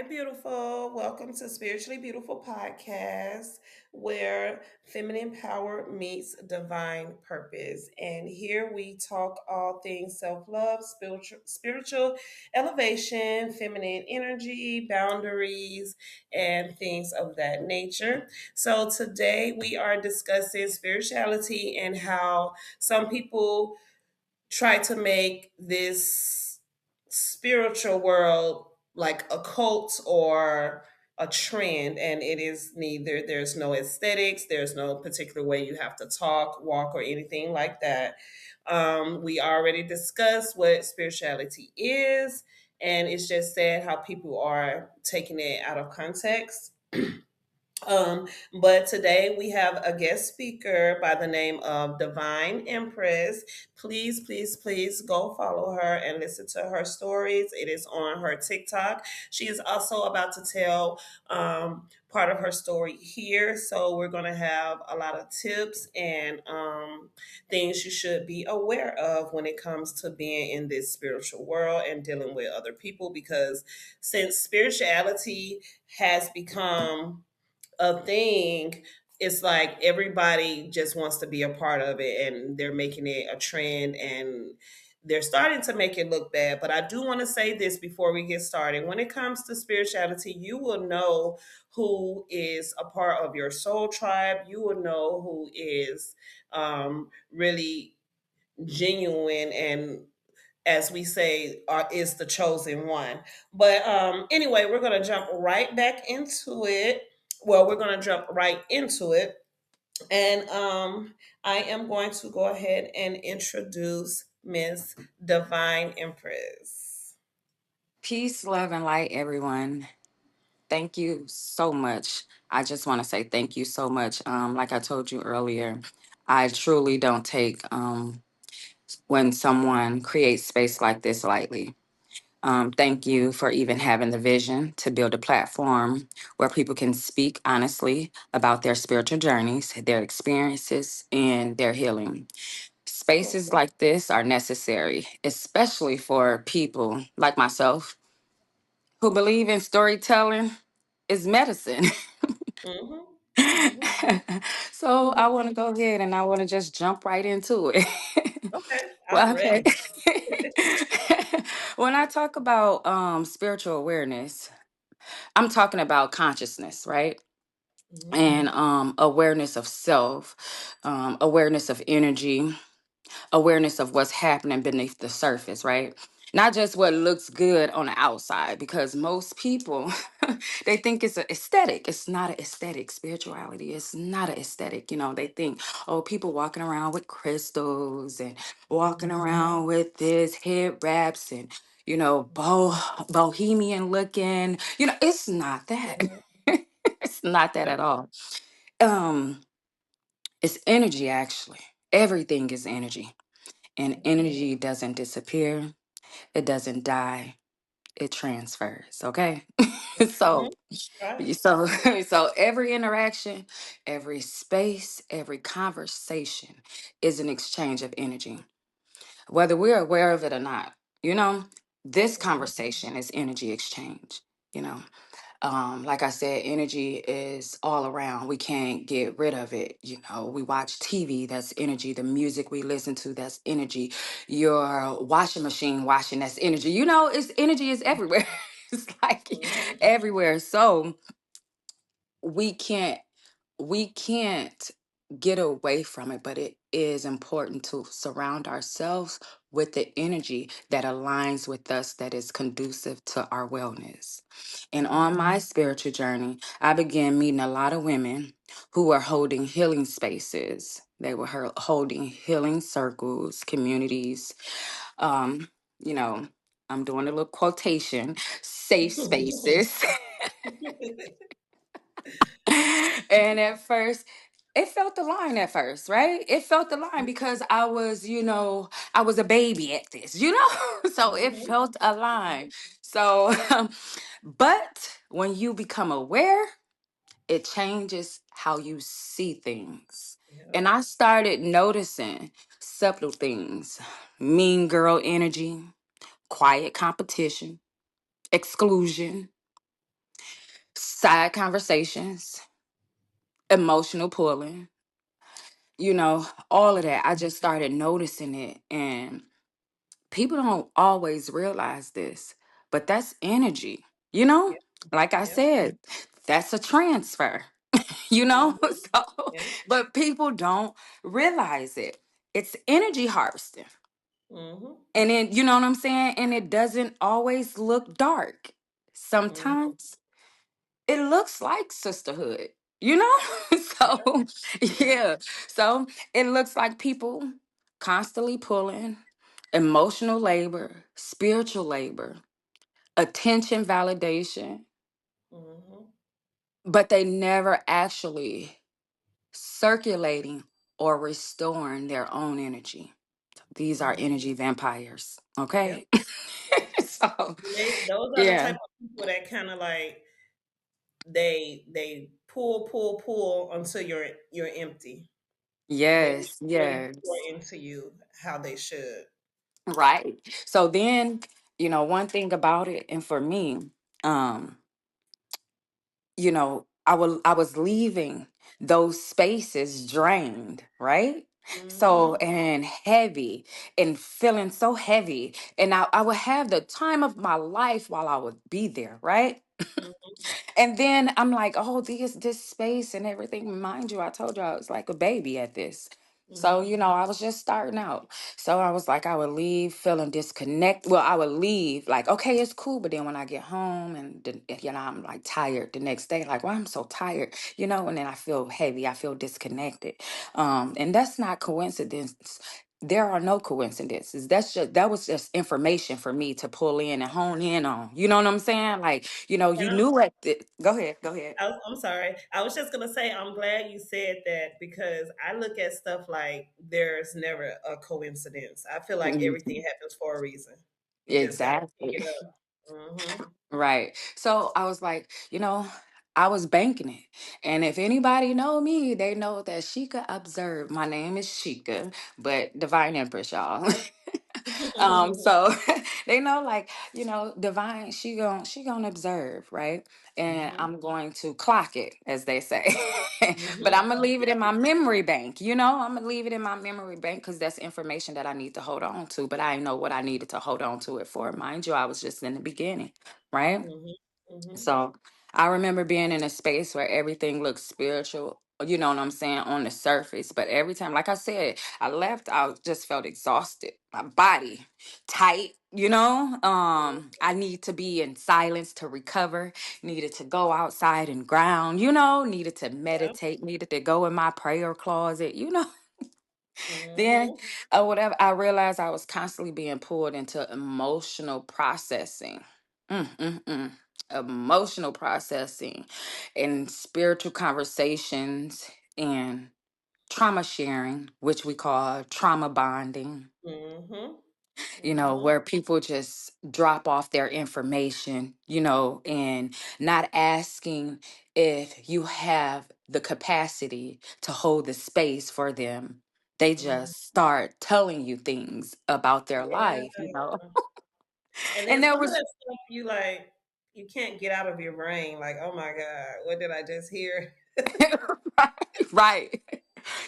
beautiful. Welcome to Spiritually Beautiful Podcast, where feminine power meets divine purpose. And here we talk all things self love, spiritual elevation, feminine energy, boundaries, and things of that nature. So today we are discussing spirituality and how some people try to make this spiritual world like a cult or a trend, and it is neither. There's no aesthetics, there's no particular way you have to talk, walk, or anything like that. We already discussed what spirituality is, and it's just sad how people are taking it out of context. Um, but today we have a guest speaker by the name of Divine Empress. Please, please, please go follow her and listen to her stories. It is on her TikTok. She is also about to tell part of her story here. So we're going to have a lot of tips and things you should be aware of when it comes to being in this spiritual world and dealing with other people. Because since spirituality has become a thing, it's like everybody just wants to be a part of it and they're making it a trend and they're starting to make it look bad. But I do want to say this before we get started. When it comes to spirituality, you will know who is a part of your soul tribe. You will know who is really genuine and, as we say, is the chosen one. But anyway, we're going to jump right back into it. Well, we're going to jump right into it. And I am going to go ahead and introduce Miss Divine Empress. Peace, love, and light, everyone. Thank you so much. I just want to say thank you so much. Like I told you earlier, I truly don't take when someone creates space like this lightly. Thank you for even having the vision to build a platform where people can speak honestly about their spiritual journeys, their experiences, and their healing. Spaces like this are necessary, especially for people like myself who believe in storytelling is medicine. Mm-hmm. Mm-hmm. So I want to go ahead and I want to just jump right into it. Okay, I'm Well, okay. ready. When I talk about spiritual awareness, I'm talking about consciousness, right? Mm-hmm. And awareness of self, awareness of energy, awareness of what's happening beneath the surface, right? Not just what looks good on the outside, because most people they think it's an aesthetic. It's not an aesthetic. Spirituality is not an aesthetic. They think, oh, people walking around with crystals and walking around with this head wraps and bohemian looking. It's not that. Mm-hmm. It's not that at all. Um, it's energy actually. Everything is energy. And energy doesn't disappear, it doesn't die, it transfers, okay? Mm-hmm. so Right. so so every interaction, every space, every conversation is an exchange of energy. Whether we're aware of it or not, you know, this conversation is energy exchange, you know. Like I said, energy is all around. We can't get rid of it. We watch TV, that's energy. The music we listen to, that's energy. Your washing machine washing, that's energy. It's energy is everywhere. It's like Mm-hmm. everywhere. So we can't we can't get away from it, but it is important to surround ourselves with the energy that aligns with us, that is conducive to our wellness. And on my spiritual journey, I began meeting a lot of women who were holding healing spaces. They were holding healing circles, communities. Um, you know, I'm doing a little quotation, safe spaces. And at first, it felt the line at first, right? It felt the line because I was a baby at this. So it felt a line. So, but when you become aware, it changes how you see things. Yeah. And I started noticing subtle things: mean girl energy, quiet competition, exclusion, side conversations, emotional pulling, all of that. I just started noticing it. And people don't always realize this, but that's energy, you know? Yep. Like I Yep. said, that's a transfer, Mm-hmm. So, Yep. but people don't realize it. It's energy harvesting. Mm-hmm. And then, you know what I'm saying? And it doesn't always look dark. Mm-hmm. Sometimes it looks like sisterhood, you know? Yep. So, Yep. yeah. So it looks like people constantly pulling emotional labor, spiritual labor, attention validation, Mm-hmm. but they never actually circulating or restoring their own energy. These are Mm-hmm. energy vampires, Yep. okay? Yep. So, Those are the yeah. type of people that kind of like they pull until you're empty. They Yes, really pour yes. into you how they should. Right. So then, one thing about it, and for me, um, I was leaving those spaces drained, right? So, Mm-hmm. and heavy and feeling so heavy. And I would have the time of my life while I would be there, right? And then I'm like, oh, this space and everything. Mind you, I told you I was like a baby at this. So, Mm-hmm. I was just starting out. So I was like, I would leave feeling disconnected. Well, I would leave like, okay, it's cool. But then when I get home and, I'm like tired the next day, like, well, I'm so tired, and then I feel heavy. I feel disconnected. And that's not coincidence. There are no coincidences. That was just information for me to pull in and hone in on. You know what I'm saying? Like, And you knew it. Go ahead. Go ahead. I'm sorry. I was just gonna say I'm glad you said that because I look at stuff like there's never a coincidence. I feel like Mhm. everything happens for a reason. You just got to pick Exactly. it up. Mm-hmm. Right. So I was like, I was banking it. And if anybody know me, they know that Sheikah observed. My name is Sheikah, but Divine Empress, y'all. So they know, like, Divine, she gonna observe, right? And Mm-hmm. I'm going to clock it, as they say. But I'm gonna Mm-hmm. leave it in my memory bank, I'm gonna leave it in my memory bank because that's information that I need to hold on to. But I didn't know what I needed to hold on to it for. Mind you, I was just in the beginning, right? Mm-hmm. Mm-hmm. So I remember being in a space where everything looked spiritual, you know what I'm saying, on the surface. But every time, like I said, I left, I just felt exhausted. My body tight, I need to be in silence to recover, needed to go outside and ground, needed to Yeah. meditate, needed to go in my prayer closet. Then, Mm-hmm. whatever, I realized I was constantly being pulled into emotional processing. Mm. Emotional processing and spiritual conversations and trauma sharing, which we call trauma bonding, Mm-hmm. Mm-hmm. where people just drop off their information, and not asking if you have the capacity to hold the space for them. They Mm-hmm. just start telling you things about their life. Yeah. And then And there some of was that stuff you can't get out of your brain. Like, oh my God, what did I just hear? right.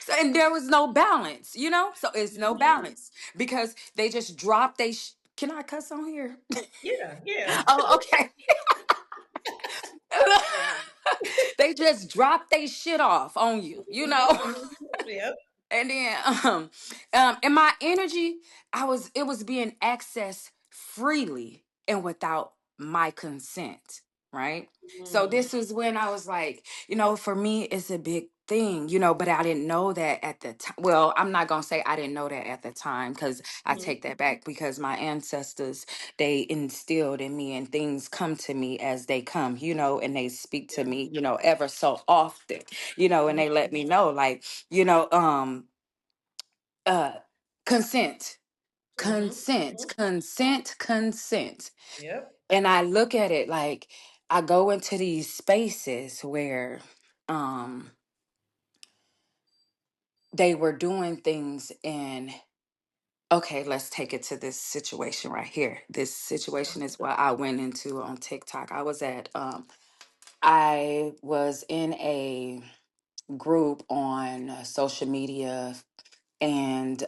So, and there was no balance. So it's no Mm-hmm. balance because they just dropped can I cuss on here? Yeah, yeah. Oh, okay. They just drop they shit off on you. Yep. And then in my energy, it was being accessed freely and without my consent, right? So Mm-hmm. this was when I was like, for me it's a big thing, but I didn't know that at the time. Well, I'm not gonna say I didn't know that at the time because I take that back because my ancestors, they instilled in me and things come to me as they come, and they speak to Yeah. me, ever so often, and they let me know like, you know, uh consent, Mm-hmm. consent, Hmm. consent, consent. Yep. And I look at it like I go into these spaces where um they were doing things and okay, let's take it to this situation right here. This situation is what I went into on TikTok. I was at I was in a group on social media, and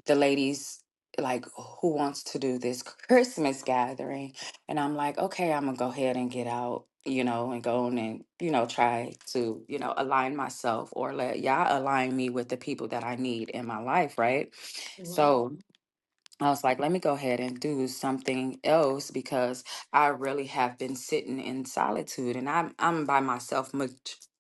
the ladies like, who wants to do this Christmas gathering? And I'm like, okay, I'm gonna go ahead and get out, and go on and, try to, align myself, or let y'all align me with the people that I need in my life, right? Mhm. So I was like, let me go ahead and do something else, because I really have been sitting in solitude, and I'm by myself.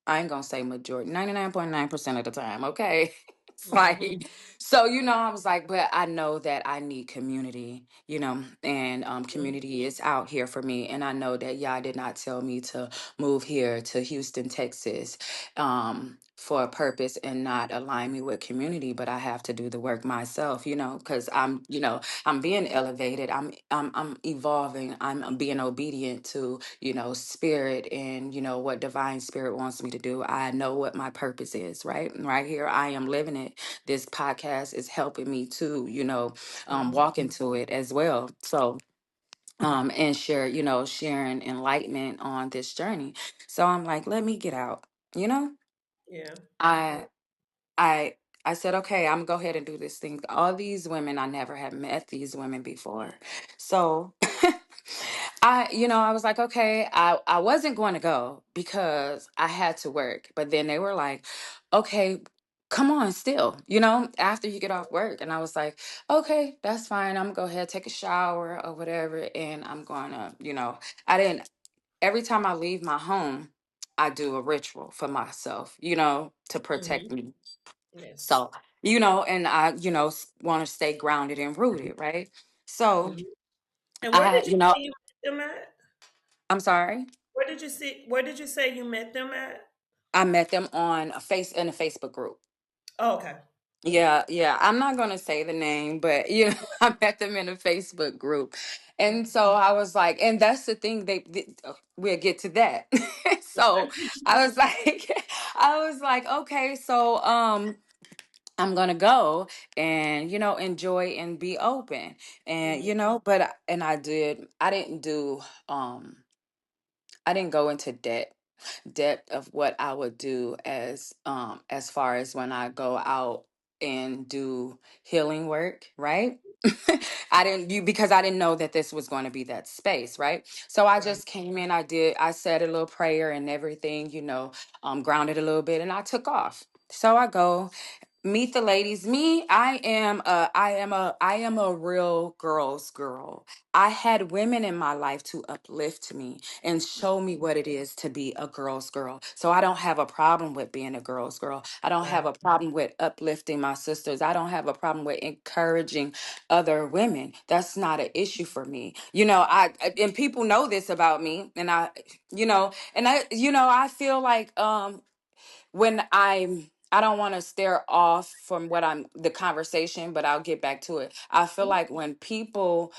I ain't gonna say majority, 99.9% of the time. Okay. It's Mhm. like, so, I was like, but I know that I need community, and Mhm. community is out here for me. And I know that y'all did not tell me to move here to Houston, Texas, for a purpose, and not align me with community, but I have to do the work myself, because I'm being elevated. I'm evolving. I'm being obedient to, spirit, and what divine spirit wants me to do. I know what my purpose is, right? And right here I am living it. This podcast is helping me to, Mhm. walk into it as well. So and sharing enlightenment on this journey. So I'm like, let me get out, you know? Yeah. I I I said, okay, I'm gonna go ahead and do this thing. All these women, I never have met these women before. So I was like, okay, I wasn't going to go because I had to work. But then they were like, okay, come on still, after you get off work. And I was like, okay, that's fine. I'm gonna go ahead, take a shower or whatever. And I'm gonna, I didn't, every time I leave my home, I do a ritual for myself, to protect Mhm. me. Yes. So, and I, want to stay grounded and rooted, right? So, Mhm. And where I, did you say you met them at? I'm sorry. Where did you say you met them at? I met them on in a Facebook group. Oh, okay. Okay. Yeah, yeah. I'm not gonna say the name, but I met them in a Facebook group, and so I was like, and that's the thing. We'll get to that. So I was like, okay, so I'm gonna go and enjoy and be open, and Mhm. and I did. I didn't go into depth of what I would do as far as when I go out and do healing work, right? I didn't you because I didn't know that this was going to be that space, right? So I Right. just came in, I said a little prayer and everything, grounded a little bit, and I took off. So I go meet the ladies. Me, I am a real girl's girl. I had women in my life to uplift me and show me what it is to be a girl's girl. So I don't have a problem with being a girl's girl. I don't have Right. a problem with uplifting my sisters. I don't have a problem with encouraging other women. That's not an issue for me. And people know this about me, and I feel like when I don't want to stare off from what I'm the conversation, but I'll get back to it. I feel like when people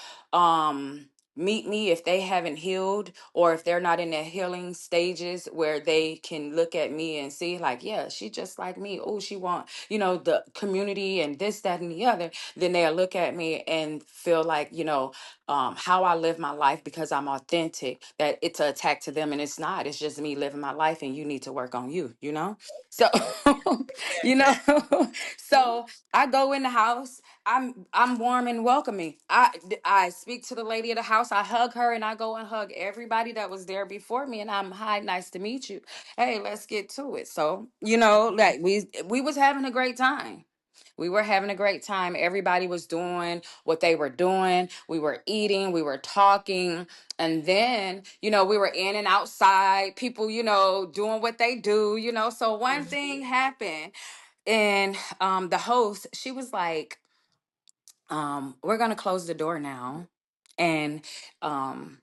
meet me, if they haven't healed, or if they're not in their healing stages where they can look at me and see like, yeah, she just like me. Oh, she want, the community and this, that, and the other, then they'll look at me and feel like, how I live my life because I'm authentic, that it's an attack to them, and it's not. It's just me living my life, and you need to work on you. So, you know, Mhm. so I go in the house. I'm warm and welcoming. I speak to the lady of the house. I hug her, and I go and hug everybody that was there before me. And I'm, hi, nice to meet you. Hey, let's get to it. So, like we was having a great time. We were having a great time. Everybody was doing what they were doing. We were eating, we were talking. And then, we were in and outside, people, doing what they do, So one thing happened, and the host, she was like, we're going to close the door now. And um,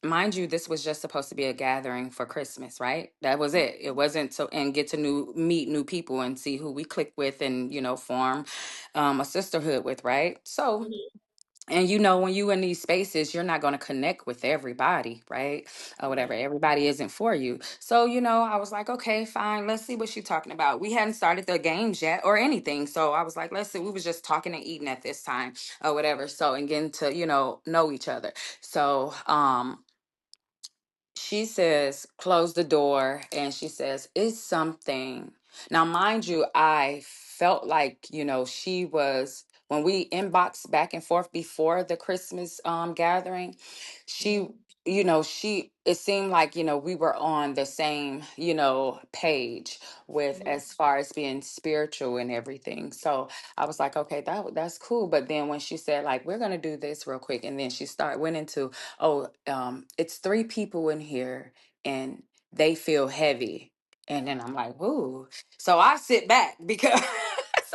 mind you, this was just supposed to be a gathering for Christmas, right? That was it. It wasn't so, and get to meet new people and see who we click with, and form a sisterhood with, right? So, Mhm. and when you in these spaces, you're not going to connect with everybody, right? Or whatever. Right. Everybody isn't for you. So, I was like, okay, fine. Let's see what she's talking about. We hadn't started the games yet or anything. So I was like, let's see. We was just talking and eating at this time or whatever. So, and getting to, know each other. So, she says, close the door. And she says, it's something. Now, mind you, I felt like, she was, when we inboxed back and forth before the Christmas gathering, she, Mhm. it seemed like, we were on the same, page with Mhm. as far as being spiritual and everything. So I was like, okay, that's cool. But then when she said, like, we're going to do this real quick. And then she went into, oh, it's three people in here and they feel heavy. And then I'm like, ooh. So I sit back because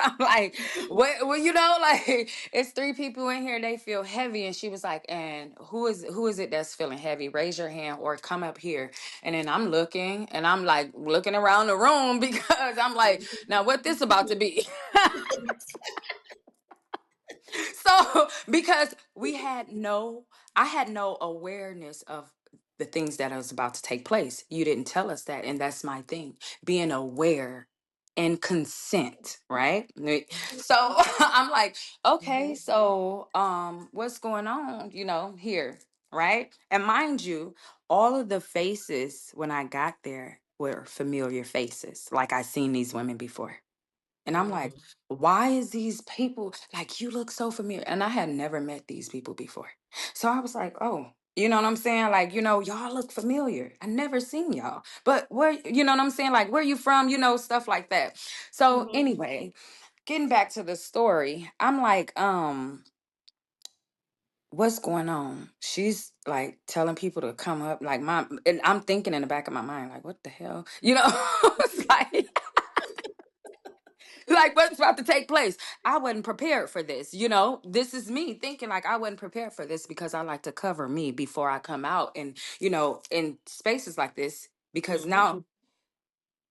I'm like, what, well, like it's three people in here, they feel heavy. And she was like, and who is it that's feeling heavy? Raise your hand or come up here. And then I'm looking and I'm like looking around the room because I'm like, now what this about to be? So because I had no awareness of the things that was about to take place. You didn't tell us that, and that's my thing, being aware and consent, right? So I'm like, okay, Mhm. so what's going on, here, right? And mind you, all of the faces when I got there were familiar faces, like I seen these women before. And I'm like, Mhm. why is these people like you look so familiar? And I had never met these people before. So I was like, oh, you know what I'm saying? Like, y'all look familiar. I never seen y'all. But where, you know what I'm saying? Like, where you from? Stuff like that. So Mhm. anyway, getting back to the story, I'm like, what's going on? She's like telling people to come up, like and I'm thinking in the back of my mind, like, what the hell? It's like like what's about to take place. I wasn't prepared for this. This is me thinking like I wasn't prepared for this because I like to cover me before I come out and in spaces like this because Mhm. now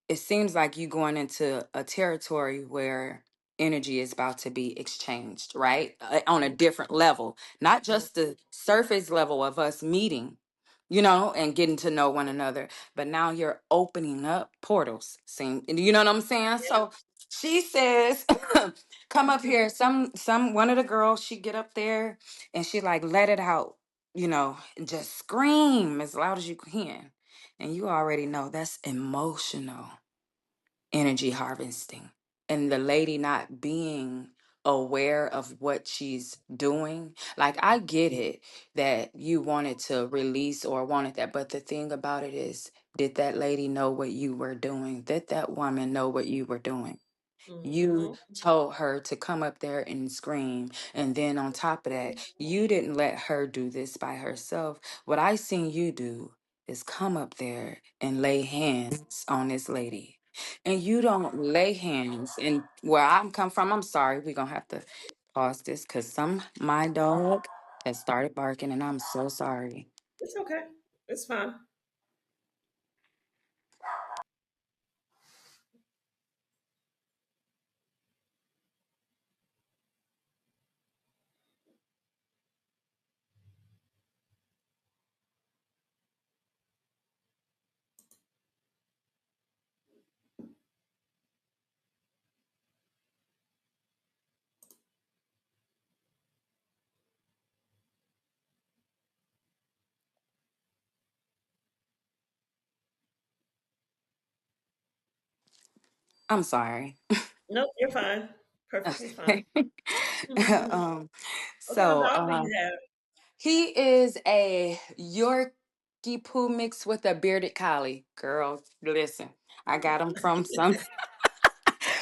it seems like you going into a territory where energy is about to be exchanged, right? On a different level, not Mhm. just the surface level of us meeting, and getting to know one another, but now you're opening up portals. Seem, you know what I'm saying? Yeah. So she says, "Come up here." Some one of the girls, she get up there and she like let it out, and just scream as loud as you can. And you already know that's emotional energy harvesting. And the lady not being aware of what she's doing. Like, I get it that you wanted to release or wanted that. But the thing about it is, did that lady know what you were doing? Did that woman know what you were doing? You Mhm. told her to come up there and scream. And then on top of that, you didn't let her do this by herself. What I seen you do is come up there and lay hands on this lady. And you don't lay hands. And where I'm come from, I'm sorry, we're gonna have to pause this because my dog has started barking and I'm so sorry. It's okay. It's fine. I'm sorry. Nope, you're fine. Perfectly fine. Okay. Mhm. um What kind of so dog do you have? he is a Yorkie Poo mixed with a bearded collie. Girl, listen, I got him from some.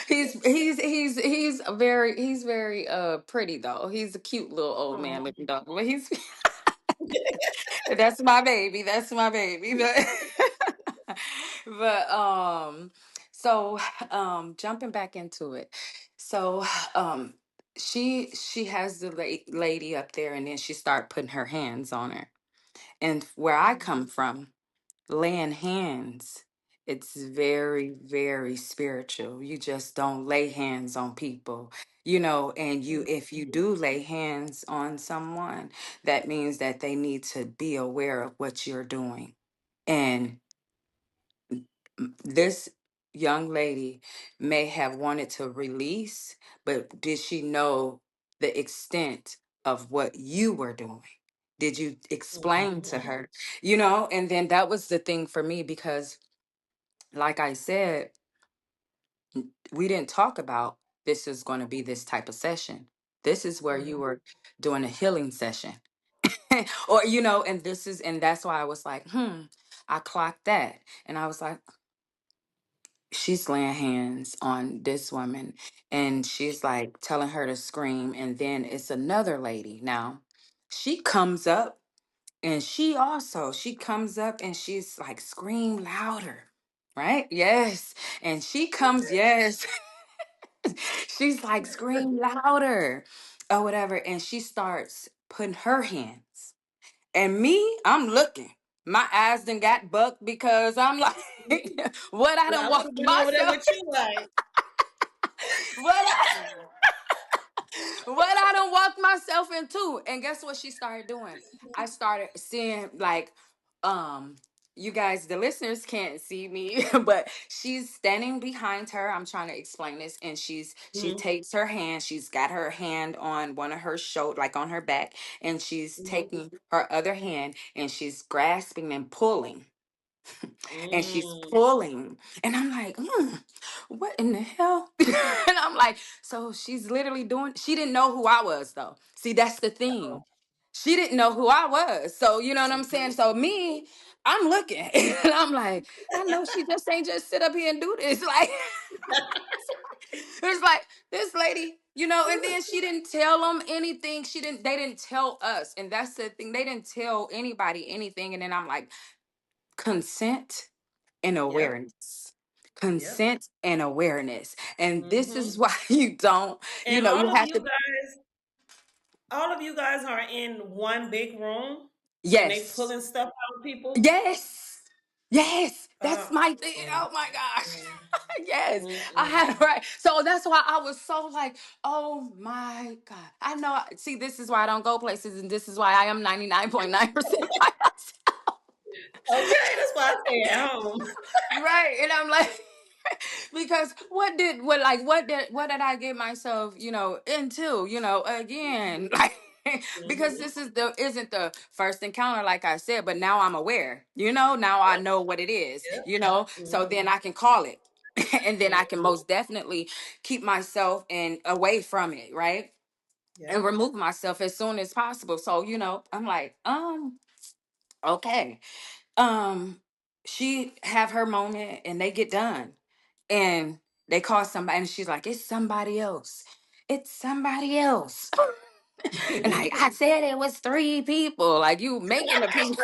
he's very pretty though. He's a cute little old man Oh. looking dog. But he's that's my baby. That's my baby. But but so jumping back into it. So um she has the lady up there and then she start putting her hands on her. And where I come from, laying hands, it's very, very spiritual. You just don't lay hands on people, and if you do lay hands on someone, that means that they need to be aware of what you're doing. And this young lady may have wanted to release, but did she know the extent of what you were doing? Did you explain to Mhm. her? You know, and then that was the thing for me because, like I said, we didn't talk about this is going to be this type of session. This is where you Mhm. were doing a healing session. Or, you know, and that's why I was like, I clocked that. And I was like, she's laying hands on this woman and she's like telling her to scream. And then it's another lady now. She comes up and she comes up and she's like, scream louder. Right? Yes. And she comes, yes. She's like, scream louder or whatever. And she starts putting her hands. And me, I'm looking. My eyes done got bucked because I'm like, what I Well, done I would walked have been over there myself. with you, like. What I what I done walked myself into. And guess what she started doing? I started seeing like you guys, the listeners can't see me, but she's standing behind her. I'm trying to explain this. And she Mhm. takes her hand, she's got her hand on one of her shoulder, like on her back, and she's Mhm. taking her other hand and she's grasping and pulling. And she's Mm. pulling. And I'm like, what in the hell? And I'm like, so she's literally doing, she didn't know who I was though. See, that's the thing. She didn't know who I was. So, you know what I'm saying? So me, I'm looking and I'm like, I know she just ain't just sit up here and do this. Like, it's like this lady, you know, and then she didn't tell them anything. They didn't tell us. And that's the thing. They didn't tell anybody anything. And then I'm like, consent and Yep. awareness. Yep. Consent and awareness. And this Mhm. is why you don't, you And know, you have to, all of you guys are in one big room, and they yes, pulling stuff out of people. yes, yes. That's Uh, my thing. mm, Oh my gosh. mm, Yes, I mm, had right. So that's why I was so like, oh my God. I know. See, this is why I don't go places, and this is why I am 99.9% by myself. okay, that's why I stay at home. Right. And I'm like, because what did I get myself, into, again, like because Mhm. this isn't the first encounter, like I said, but now I'm aware, now I know what it is, Yep. so then Mhm. I can call it. And then I can Mhm. most definitely keep myself and away from it, right? And Yep. remove myself as soon as possible. So, I'm like, okay. um she have her moment and they get done and they call somebody and she's like, it's somebody else, it's somebody else. And I said it was three people, like you making the people.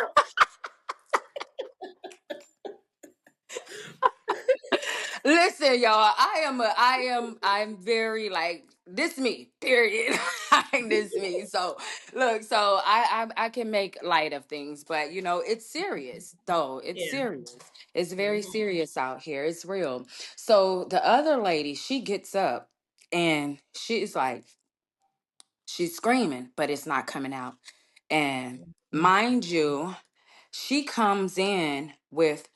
Listen, y'all, I'm very like this me, period. Like this me. So look, so I can make light of things, but it's serious though. It's Yeah. serious. It's very Mhm. serious out here. It's real. So the other lady, she gets up and she's like, she's screaming, but it's not coming out. And mind you, she comes in with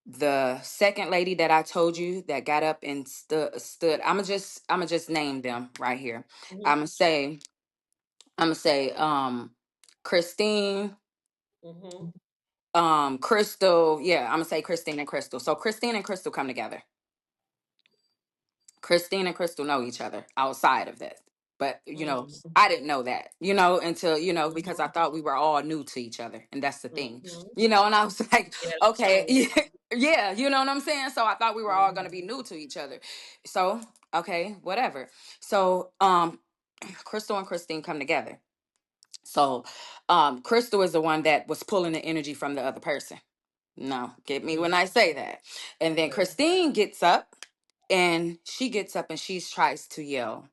the second lady that I told you that got up and stood. I'm gonna just name them right here. I'm Mhm. gonna say I'm gonna say Christine, Mhm. Crystal. Yeah, I'm gonna say Christine and Crystal. So Christine and Crystal come together. Christine and Crystal know each other outside of that. But, Mhm. I didn't know that, until, because I Mhm. thought we were all new to each other. And that's the thing, Mhm. and I was like, Yeah, that's okay, true. yeah, you know what I'm saying? So I thought we were all going to Mhm. be new to each other. So, okay, whatever. So, Crystal and Christine come together. So, Crystal is the one that was pulling the energy from the other person. No, get me when Mhm. I say that. And then Yeah. Christine gets up and she gets up and she tries to yell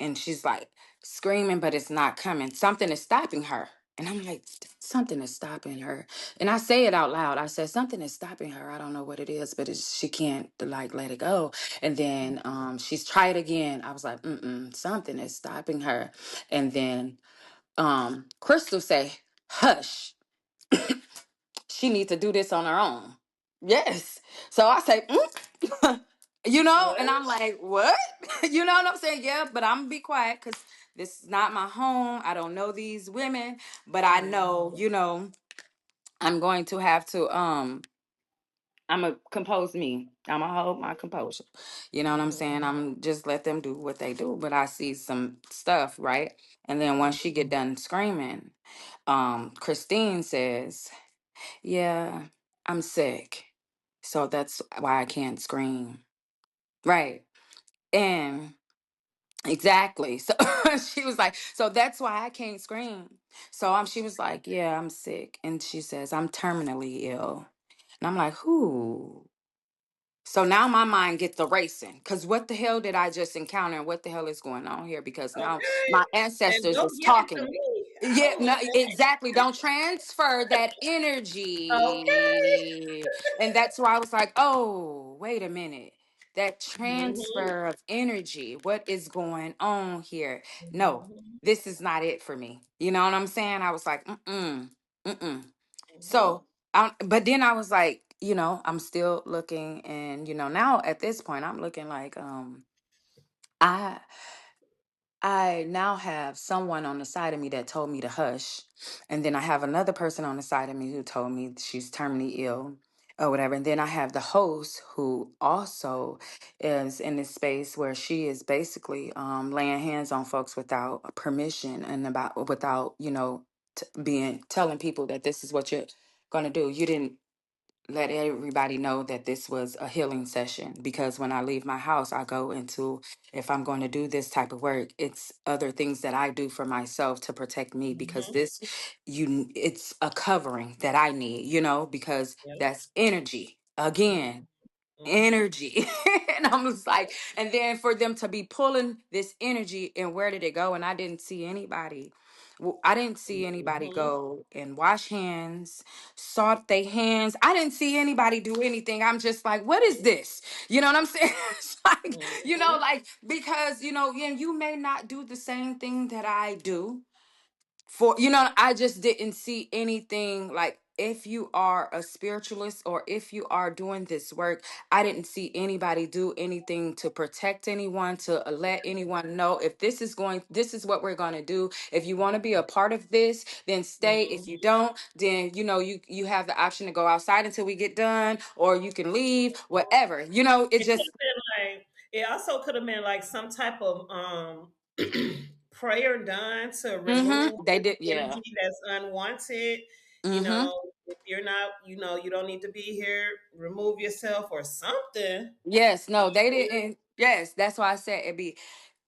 and she's like screaming, but it's not coming. Something is stopping her. And I'm like, something is stopping her. And I say it out loud. I said, something is stopping her. I don't know what it is, but she can't like let it go. And then she's tried again. I was like, something is stopping her. And then Crystal say, hush, she needs to do this on her own. Yes. So I say, and What? I'm like, what? You know what I'm saying? Yeah, but I'm gonna be quiet because This is not my home. I don't know these women, but I know, Mhm. I'm going to have to I'm gonna compose me. I'm gonna hold my composure. You know what I'm saying? Mhm. I'm just let them do what they do. But I see some stuff, right? And then once she get done screaming, Christine says, "Yeah, I'm sick, so that's why I can't scream." Right? And exactly. So she was like, "So that's why I can't scream." So she was like, "Yeah, I'm sick," and she says, "I'm terminally ill," and I'm like, "Who?" So now my mind gets the racing because what the hell did I just encounter and what the hell is going on here? Because now Okay. my And ancestors don't is give it to talking. me. I Yeah, no, will. exactly. Don't transfer that Okay. energy. And that's why I was like, oh, wait a minute. That Mhm. transfer of energy, what is going on here? No, Mhm. this is not it for me. You know what I'm saying? I was like, mm-mm, mm-mm. Mhm. So, but then I was like, I'm still looking, and now at this point, I'm looking like, I I now have someone on the side of me that told me to hush. And then I have another person on the side of me who told me she's terminally ill or whatever. And then I have the host who also is in this space where she is basically laying hands on folks without permission and without, being telling people that this is what you're going to do. You didn't let everybody know that this was a healing session because when I leave my house, I go into, if I'm going to do this type of work, it's other things that I do for myself to protect me because Mhm. it's a covering that I need, because Yep. that's energy. Mhm. Again, Mhm. energy. And I'm just like, and then for them to be pulling this energy, and where did it go? And I didn't see anybody. I didn't see anybody Mhm. go and wash hands, salt their hands. I didn't see anybody do anything. I'm just like, what is this? You know what I'm saying? It's like, Mhm. because, and you may not do the same thing that I do for I just didn't see anything like if you are a spiritualist or if you are doing this work. I didn't see anybody do anything to protect anyone, to let anyone know if this is what we're going to do. If you want to be a part of this, then stay. If Mhm. you don't, then you have the option to go outside until we get done, or you can leave, whatever. It It could just have been like it also could have been like some type of prayer done to remove they did, yeah. energy that's unwanted. Mm-hmm. If you're not, you don't need to be here, remove yourself or something. Yes, no, they didn't. Yes, that's why I said it'd be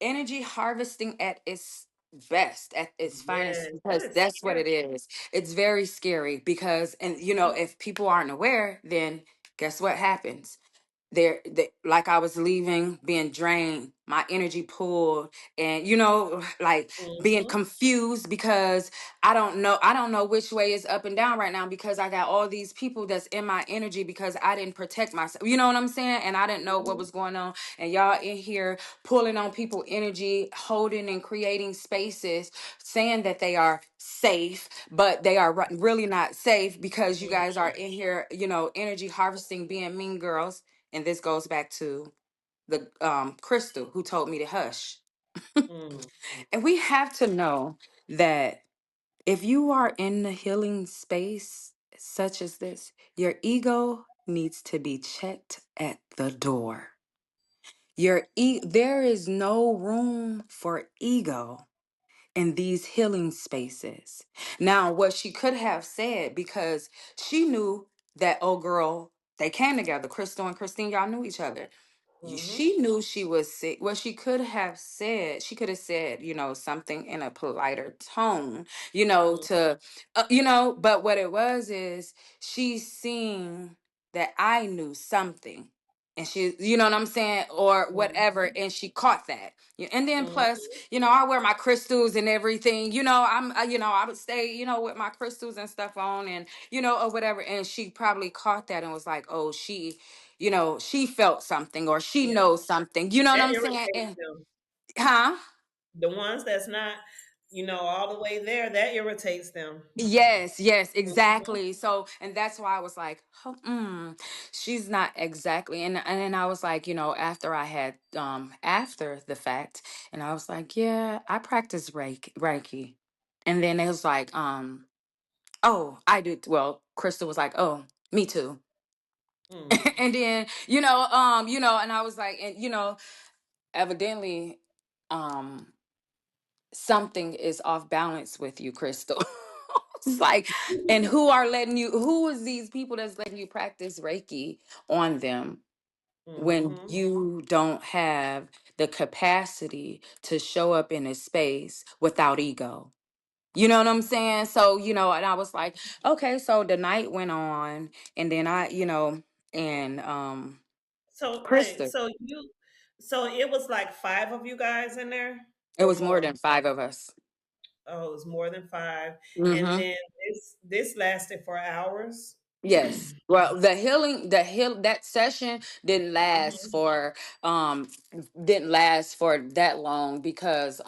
energy harvesting at its best, at its finest, Yes, that because is that's what scary. it is. It's very scary because, and if people aren't aware, then guess what happens? Like I was leaving, being drained, my energy pulled, and like being Mm-hmm. confused because I don't know which way is up and down right now because I got all these people that's in my energy because I didn't protect myself. You know what I'm saying? And I didn't know what Mm-hmm. was going on, and y'all in here pulling on people energy, holding and creating spaces, saying that they are safe, but they are really not safe because you guys are in here, energy harvesting, being mean girls. And this goes back to the Crystal who told me to hush. Mm-hmm. And we have to know that if you are in the healing space such as this, your ego needs to be checked at the door. There is no room for ego in these healing spaces. Now, what she could have said, because she knew that old girl, they came together, Crystal and Christine, y'all knew each other. Mm-hmm. She knew she was sick. What she could have said, something in a politer tone, but what it was is she seen that I knew something. And she, you know what I'm saying, or whatever, and she caught that. And then plus, Mm-hmm. I wear my crystals and everything. I would stay, with my crystals and stuff on, and or whatever. And she probably caught that and was like, "Oh, she felt something or she Yeah, knows something." You know what that I'm saying? irritates them. Huh? The ones that's not. all the way there, that irritates them. Yes, yes, Mhm. exactly. So, and that's why I was like, oh, she's not exactly. And then I was like, after I had after the fact, and I was like, yeah, I practice Reiki. And then it was like, oh, I do. Well, Crystal was like, oh, me too. Mm. And then, and I was like, and evidently, um something is off balance with you, Crystal. It's like, and who is these people that's letting you practice Reiki on them when Mhm. you don't have the capacity to show up in a space without ego? You know what I'm saying? So, and I was like, okay, so the night went on, and then and So wait, Crystal, so it was like five of you guys in there it or was more more? than five of us. Oh, it was more than five. And Mm-hmm. then this lasted for hours. Yes. Well, that session Mhm. didn't last for that long because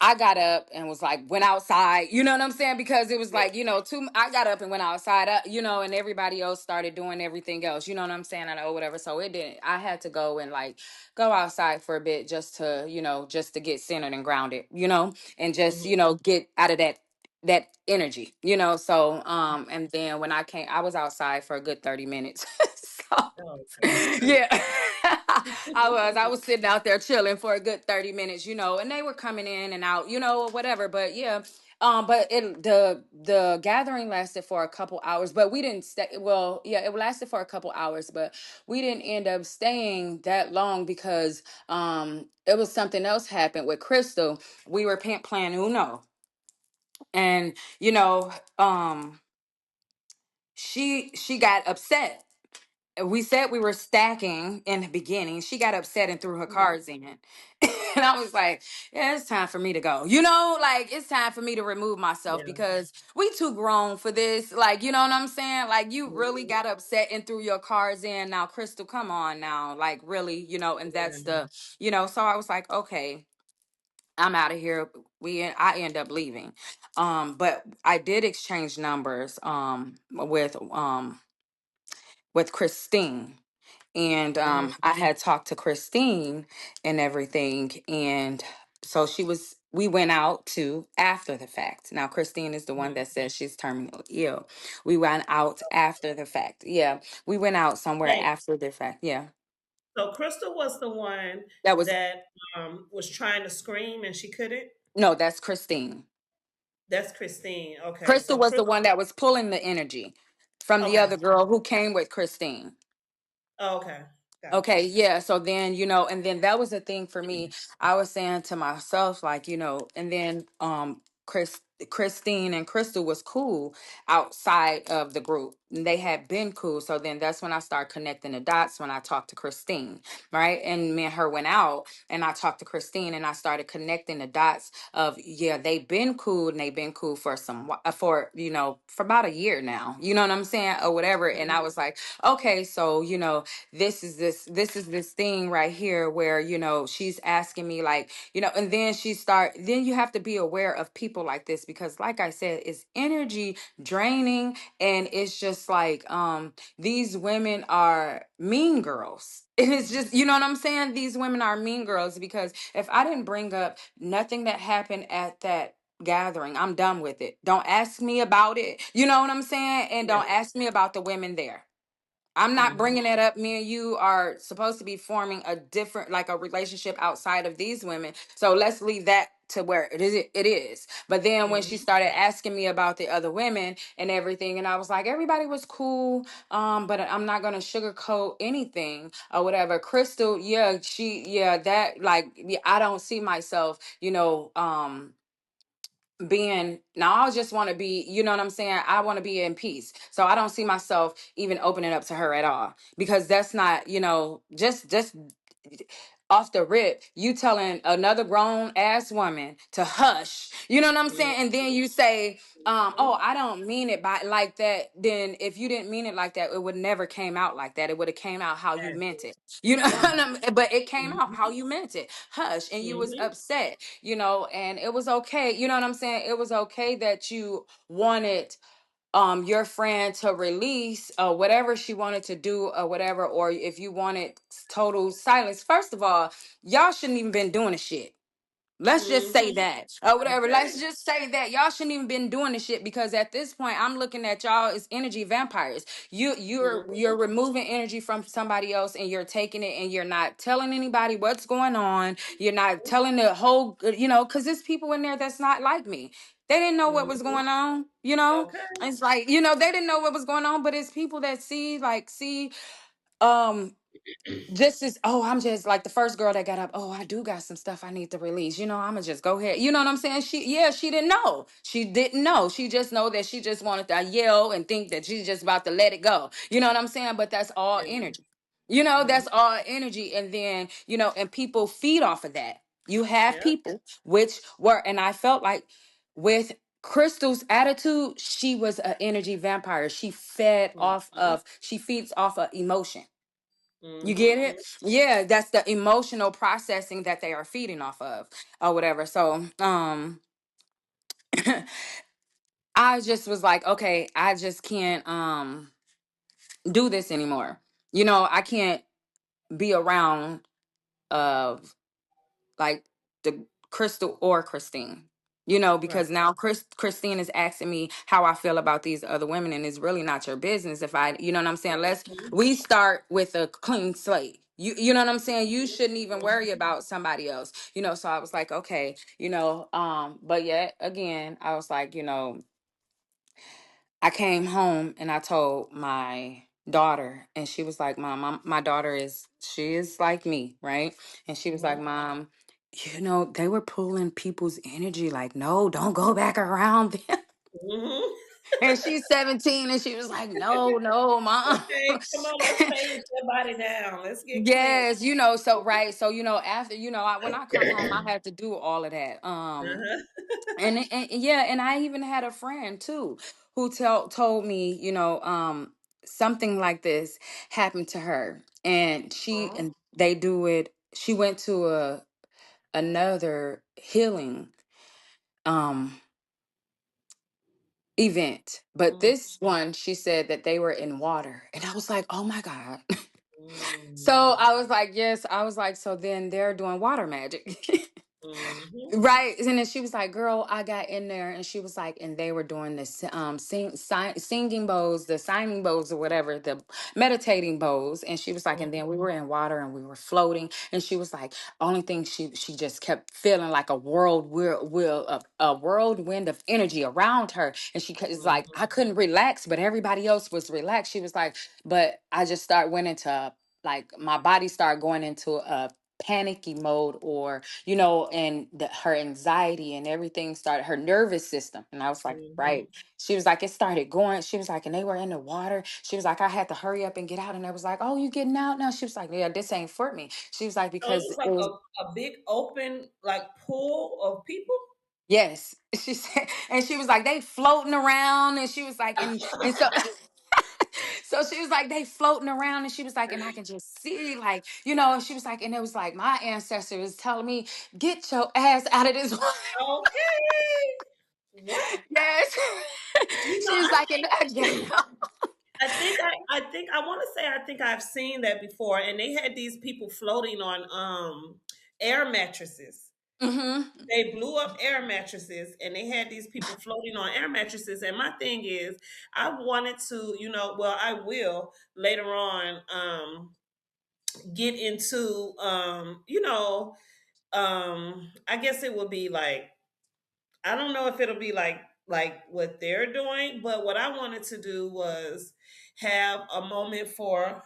I got up and was like went outside, you know what I'm saying? Because it was Yeah. like, I got up and went outside, and everybody else started doing everything else, you know what I'm saying? I know whatever. So it didn't I had to go and like go outside for a bit just to, just to get centered and grounded, and just, Mhm. get out of that energy, so and then when I came, I was outside for a good 30 minutes. So Oh, okay. yeah. I was sitting out there chilling for a good 30 minutes, and they were coming in and out, or whatever. But yeah, but the gathering lasted for a couple hours, but we didn't stay. Well, yeah, it lasted for a couple hours, but we didn't end up staying that long because it was something else happened with Crystal. We were playing Uno, and she got upset. We said we were stacking in the beginning. She got upset and threw her Mhm. cards in. And I was like, yeah, it's time for me to go. Like it's time for me to remove myself Yeah. because we too grown for this. Like, you know what I'm saying? Like you really Mhm. got upset and threw your cards in. Now, Crystal, come on now. Like really, and that's Yeah. so I was like, okay, I'm out of here. I end up leaving. But I did exchange numbers with Christine. And Mhm. I had talked to Christine and everything. And so we went out to after the fact. Now, Christine is the one Mhm. that says she's terminally ill. We went out after the fact. Yeah. We went out somewhere Wait. after the fact. Yeah. So Crystal was the one That was, that was trying to scream and she couldn't. no, that's Christine. That's Christine. Okay. Crystal So was the Crystal. one that was pulling the energy from the Okay. other girl who came with Christine. Oh, okay. Got you. Okay, yeah. So then, and then that was the thing for me. I was saying to myself, like, and then Christine and Crystal was cool outside of the group. And they had been cool. So then that's when I started connecting the dots when I talked to Christine, right? And me and her went out and I talked to Christine and I started connecting the dots of, yeah, they've been cool and they've been cool for for about a year now. You know what I'm saying? Or whatever. And I Mhm. was like, okay, so, this is this thing right here where she's asking me like and then you have to be aware of people like this because like I said, it's energy draining, and it's just like these women are mean girls. And it's just, you know what I'm saying, these women are mean girls because if I didn't bring up nothing that happened at that gathering, I'm done with it. Don't ask me about it, you know what I'm saying, and Yeah. don't ask me about the women there. I'm not Mhm. bringing that up. Me and you are supposed to be forming a different, like a relationship outside of these women. So let's leave that to where it is. It is. But then when she Mhm. started asking me about the other women and everything, and I was like, everybody was cool. But I'm not gonna sugarcoat anything or whatever. Crystal, that like, yeah, I don't see myself, being now. I just want to be, you know what I'm saying, I want to be in peace, so I don't see myself even opening up to her at all because that's not, just off the rip, you telling another grown ass woman to hush. You know what I'm saying? And then you say, oh, I don't mean it by like that. Then if you didn't mean it like that, it would never came out like that. It would have came out how you meant Exactly. it. You know Mhm. what but it came out how Mhm. you meant it. Hush. And you was Mhm. upset, and it was okay. You know what I'm saying? It was okay that you wanted your friend to release whatever she wanted to do or whatever, or if you wanted total silence. First of all, y'all shouldn't even been doing the shit. Let's just say Mhm. that, or whatever. Let's Okay. just say that y'all shouldn't even been doing this shit, because at this point, I'm looking at y'all as energy vampires. You're Mhm. removing energy from somebody else, and you're taking it, and you're not telling anybody what's going on. You're not telling the whole, because there's people in there that's not like me. They didn't know what was Mhm. going on. Okay. It's like, they didn't know what was going on, but it's people that see um just as, oh, I'm just like the first girl that got up, oh, I do got some stuff I need to release, I'ma just go ahead, you know what I'm saying? She didn't know, she just know that she just wanted to yell and think that she's just about to let it go, you know what I'm saying? But that's all Yeah. energy, Mhm. that's all energy. And then, and people feed off of that. You have Yeah. people which were, and I felt like with Crystal's attitude, she was an energy vampire. She feeds off of emotion. You get Mhm. it? Yeah, that's the emotional processing that they are feeding off of or whatever. So, I just was like, okay, I just can't do this anymore. I can't be around of like the Crystal or Christine. Right. Because now Christine is asking me how I feel about these other women, and it's really not your business if you know what I'm saying. Let's Mhm. we start with a clean slate. You know what I'm saying. You shouldn't even worry Mhm. about somebody else. So I was like, okay, but yet again, I was like, I came home and I told my daughter, and she was like, Mom, my daughter she is like me, right? And she was like, Mhm. Mom, they were pulling people's energy. Like, no, don't go back around them. Mhm. And she's 17, and she was like, no, no, Mom. Okay, come on, let's phase that body down. Let's get clear. Yes, so right. So, after, when I come home, I had to do all of that. Uh-huh. And yeah, and I even had a friend too who told me, something like this happened to her, and Aw. they do it. She went to another healing um event, but Mhm. this one, she said that they were in water, and I was like, oh my God. So Mm. I was like, yes, I was like, so then they're doing water magic. Mhm. Right. And then she was like, girl, I got in there, and she was like, and they were doing this singing bowls, the signing bowls or whatever, the meditating bowls. And she was like, and then we were in water and we were floating. And she was like, only thing she just kept feeling like a a whirlwind of energy around her. And is like, Mhm. I couldn't relax, but everybody else was relaxed. She was like, but I just went into, like, my body started going into a panicky mode, or and her anxiety and everything started, her nervous system. And I was like, Mhm. right. She was like, it started going. She was like, and they were in the water. She was like, I had to hurry up and get out. And I was like, oh, you getting out now? She was like, yeah, this ain't for me. She was like, So it because was it like was, a big open like pool of people? yes. She said, and she was like, they floating around. And she was like, and so so she was like, they floating around, and she was like, and I can just see, like, she was like, and it was like my ancestor was telling me, get your ass out of this water. Okay. What? Yes. You know, She was like, and I want to say I think I've seen that before, and they had these people floating on air mattresses. hmm They blew up air mattresses, and they had these people floating on air mattresses. And my thing is, I wanted to, well, I will later on get into, I guess it would be like, I don't know if it'll be like what they're doing, but what I wanted to do was have a moment for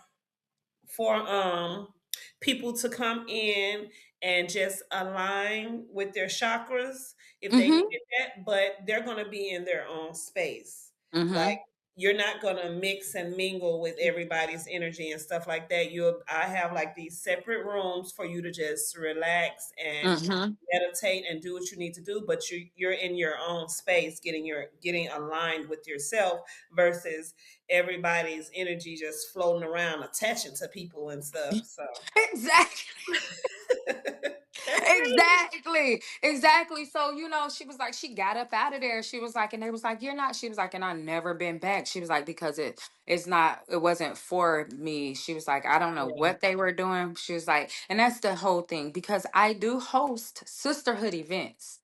people to come in and just align with their chakras if they hmm needed that, but they're going to be in their own space. Like hmm you're not gonna mix and mingle with everybody's energy and stuff like that. I have like these separate rooms for you to just relax and Mm-hmm. meditate and do what you need to do, but you're in your own space, getting aligned with yourself versus everybody's energy just floating around, attaching to people and stuff. So Exactly. that's me. Exactly. So, she was like, she got up out of there. She was like, and they was like, you're not. She was like, and I never been back. She was like, because it wasn't for me. She was like, I don't know Yeah. what they were doing. She was like, and that's the whole thing because I do host sisterhood events.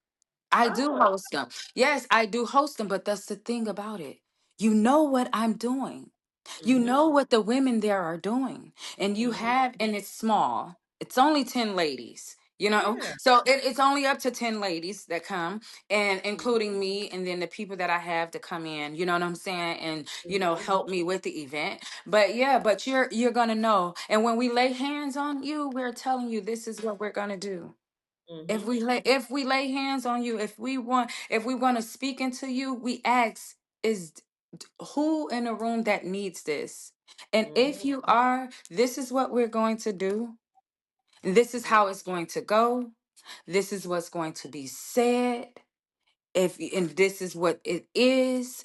I do Oh. host them. Yes, I do host them, but that's the thing about it. You know what I'm doing. You Mm-hmm. know what the women there are doing. And Mm-hmm. and it's small. It's only 10 ladies, Yeah. So it's only up to 10 ladies that come, and Mm-hmm. including me, and then the people that I have to come in, you know what I'm saying? And, Mm-hmm. help me with the event. But yeah, but you're gonna know. And when we lay hands on you, we're telling you this is what we're gonna do. Mm-hmm. If we lay hands on you, if we want to speak into you, we ask is who in the room that needs this? And if Mm-hmm. you are, this is what we're going to do. This is how it's going to go. This is what's going to be said. And this is what it is.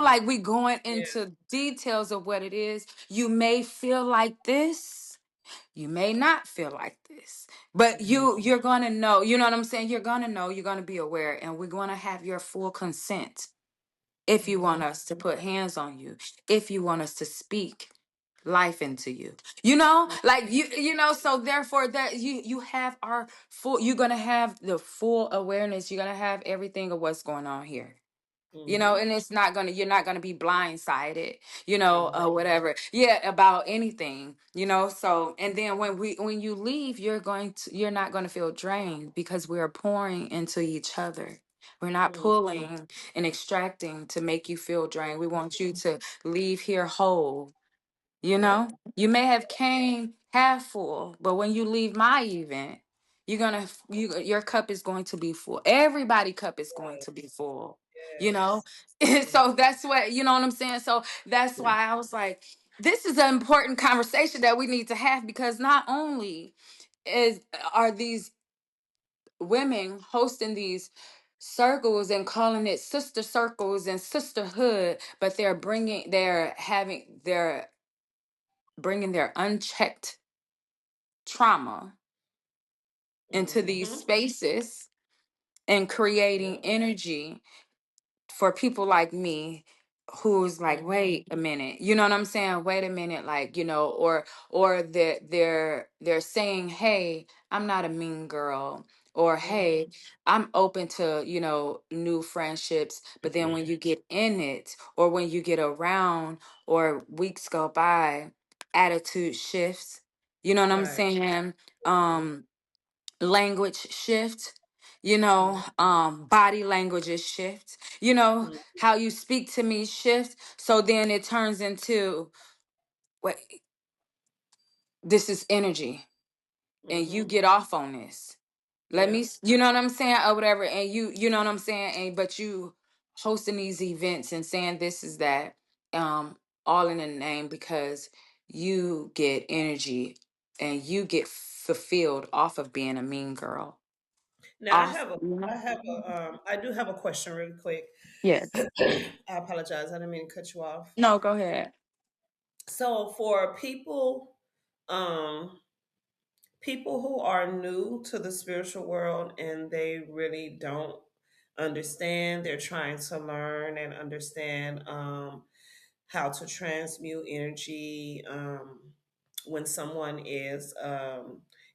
Like we going Yeah. into details of what it is. You may feel like this, you may not feel like this, but Mm-hmm. you're gonna know. You know what I'm saying? You're gonna know. You're gonna be aware, and we're gonna have your full consent if you Mm-hmm. want us to put hands on you, if you want us to speak life into you. Like so therefore that you have our full. You're gonna have the full awareness. You're gonna have everything of what's going on here. Mm-hmm. And you're not gonna be blindsided, Mm-hmm. or whatever. Yeah, about anything, So, and then when you leave, you're not gonna feel drained because we're pouring into each other. We're not Mm-hmm. pulling and extracting to make you feel drained. We want you to leave here whole. Yep. You may have came half full, but when you leave my event, your cup is going to be full. Everybody cup is going to be full. You know, Yes. so that's what what I'm saying. So that's why I was like, this is an important conversation that we need to have because not only is are these women hosting these circles and calling it sister circles and sisterhood, but they're bringing their unchecked trauma into these Mm-hmm. spaces and creating Yep. energy for people like me who's like, Mm-hmm. wait a minute, you know what I'm saying, wait a minute, like, or they're saying, hey, I'm not a mean girl, or Mm-hmm. hey, I'm open to new friendships, but then when you get in it or when you get around or weeks go by, attitude shifts, you know what I'm Right. saying, Mm-hmm. language shift, Mm-hmm. body languages shift, how you speak to me shift, so then it turns into what, this is energy and you Mm-hmm. get off on this, Yep. you know what I'm saying, or whatever, and you know what I'm saying, and but you hosting these events and saying this is that, um all in the name because you get energy and you get fulfilled off of being a mean girl, Now off, I do have a question really quick. yes. I apologize. I didn't mean to cut you off. No, go ahead. So for people who are new to the spiritual world and they really don't understand, they're trying to learn and understand how to transmute energy, when someone is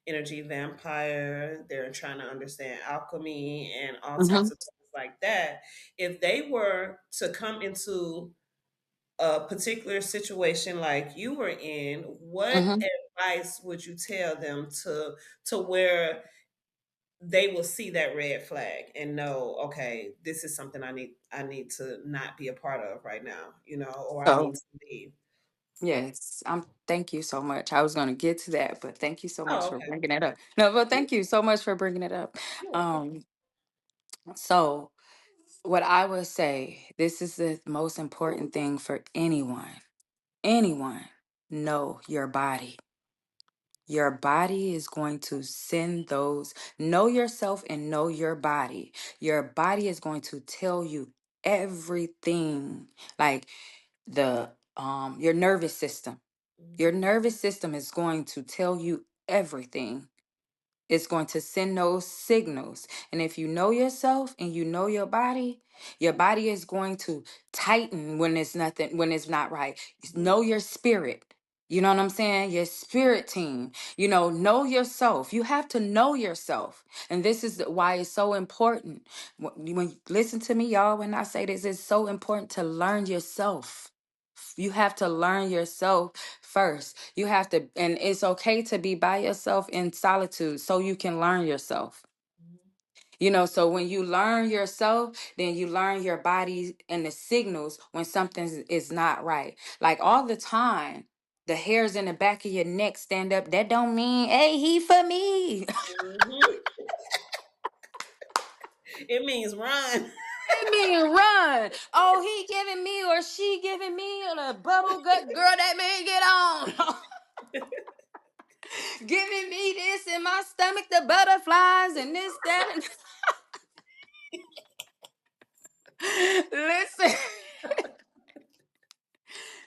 energy vampire, they're trying to understand alchemy and all types Hmm. of things like that. If they were to come into a particular situation like you were in, what Hmm. advice would you tell them to where they will see that red flag and know, okay, this is something I need to not be a part of right now, or I So need to leave. yes, thank you so much. I was going to get to that, but thank you so much Oh, for okay. bringing it up. No, but Yeah, thank you so much for bringing it up. you're welcome. Um, so What I would say, this is the most important thing for anyone. Anyone, know your body. Your body is going to send those, know yourself and know your body. Your body is going to tell you everything. Like your nervous system. Your Mhm. nervous system is going to tell you everything. It's going to send those signals. And if you know yourself and you know your body is going to tighten when it's nothing, when it's not right. Mhm. Know your spirit. You know what I'm saying? Your spirit team. Know yourself. You have to know yourself. And this is why it's so important. When you listen to me, y'all, when I say this, it's so important to learn yourself. You have to learn yourself first. You have to, and it's okay to be by yourself in solitude so you can learn yourself. Mhm. So when you learn yourself, then you learn your body and the signals when something is not right. Like all the time, the hairs in the back of your neck stand up. That don't mean, hey, he for me. Mhm. It means run. It mean run. Oh, he giving me or she giving me a bubble gut girl. That man get on. Giving me this in my stomach, the butterflies and this, that, and listen.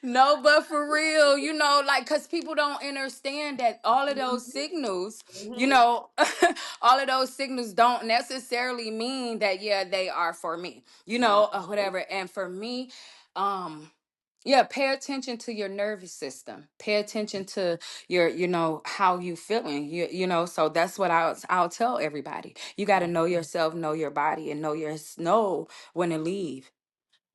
No, but for real, like, because people don't understand that all of those signals, you Mhm. know, all of those signals don't necessarily mean that, yeah, they are for me, or whatever. And for me, um, yeah, pay attention to your nervous system. Pay attention to your, how you feeling. So that's what I'll tell everybody. You got to know yourself, know your body, and know when to leave.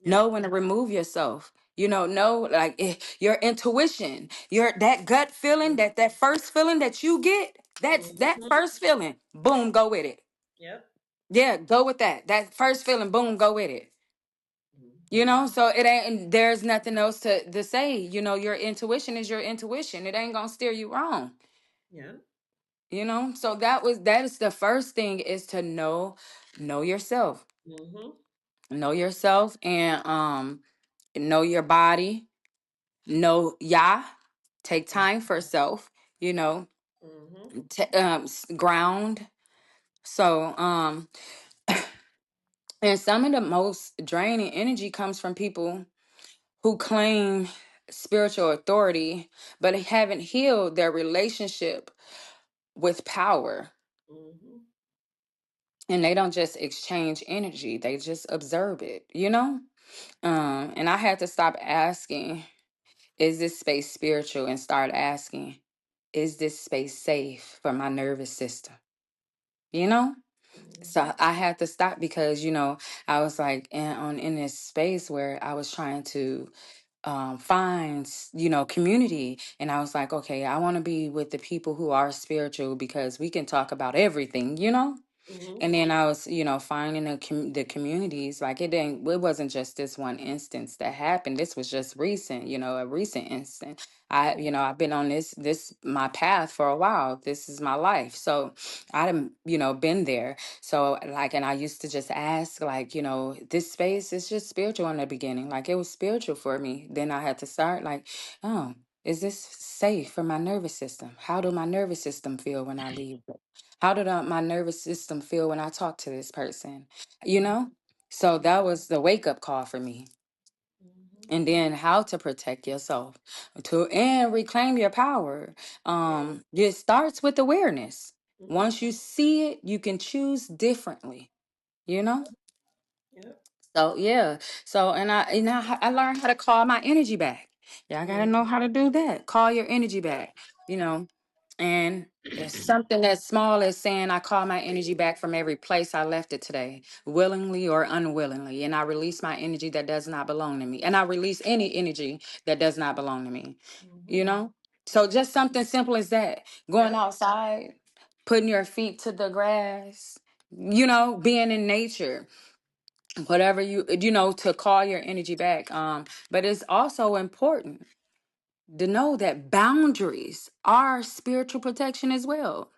Know Yep. when to remove yourself. Know like your intuition, your that gut feeling, that first feeling that you get. That's that Mhm. first feeling. Boom, go with it. Yep. Yeah, go with that. That first feeling, boom, go with it. Mhm. So it ain't, there's nothing else to say. Your intuition is your intuition. It ain't gonna steer you wrong. Yep. So that is the first thing, is to know yourself. Mhm. Know yourself, and know your body. Know Yah. Take time for self, you know, Mhm. ground. So and some of the most draining energy comes from people who claim spiritual authority, but haven't healed their relationship with power. Mhm. And they don't just exchange energy, they just observe it. And I had to stop asking, is this space spiritual, and start asking, is this space safe for my nervous system? You know? So Mhm. I had to stop because, I was like in this space where I was trying to find, community. And I was like, okay, I want to be with the people who are spiritual because we can talk about everything. Mhm. And then I was, finding the communities. Like it wasn't just this one instance that happened. This was just recent, a recent instance. I've been on this my path for a while. This is my life. So I've, been there. So like, and I used to just ask, like, this space is just spiritual in the beginning. Like it was spiritual for me. Then I had to start like, oh, is this safe for my nervous system? How do my nervous system feel when I leave? How did my nervous system feel when I talked to this person? You Mhm. know? So that was the wake up call for me. Mhm. And then how to protect yourself and reclaim your power. Yep. It starts with awareness. Mhm. Once you see it, you can choose differently, you know? Yep. So yeah. So I learned how to call my energy back. Yeah, I gotta Mhm. know how to do that. Call your energy back. You know, and it's something as small as saying I call my energy back from every place I left it today, willingly or unwillingly, and I release my energy that does not belong to me, and I release any energy that does not belong to me. You Mhm. know, so just something simple as that. Going Yep. outside, putting your feet to the grass. Being in nature, whatever to call your energy back. But it's also important to know that boundaries are spiritual protection as well.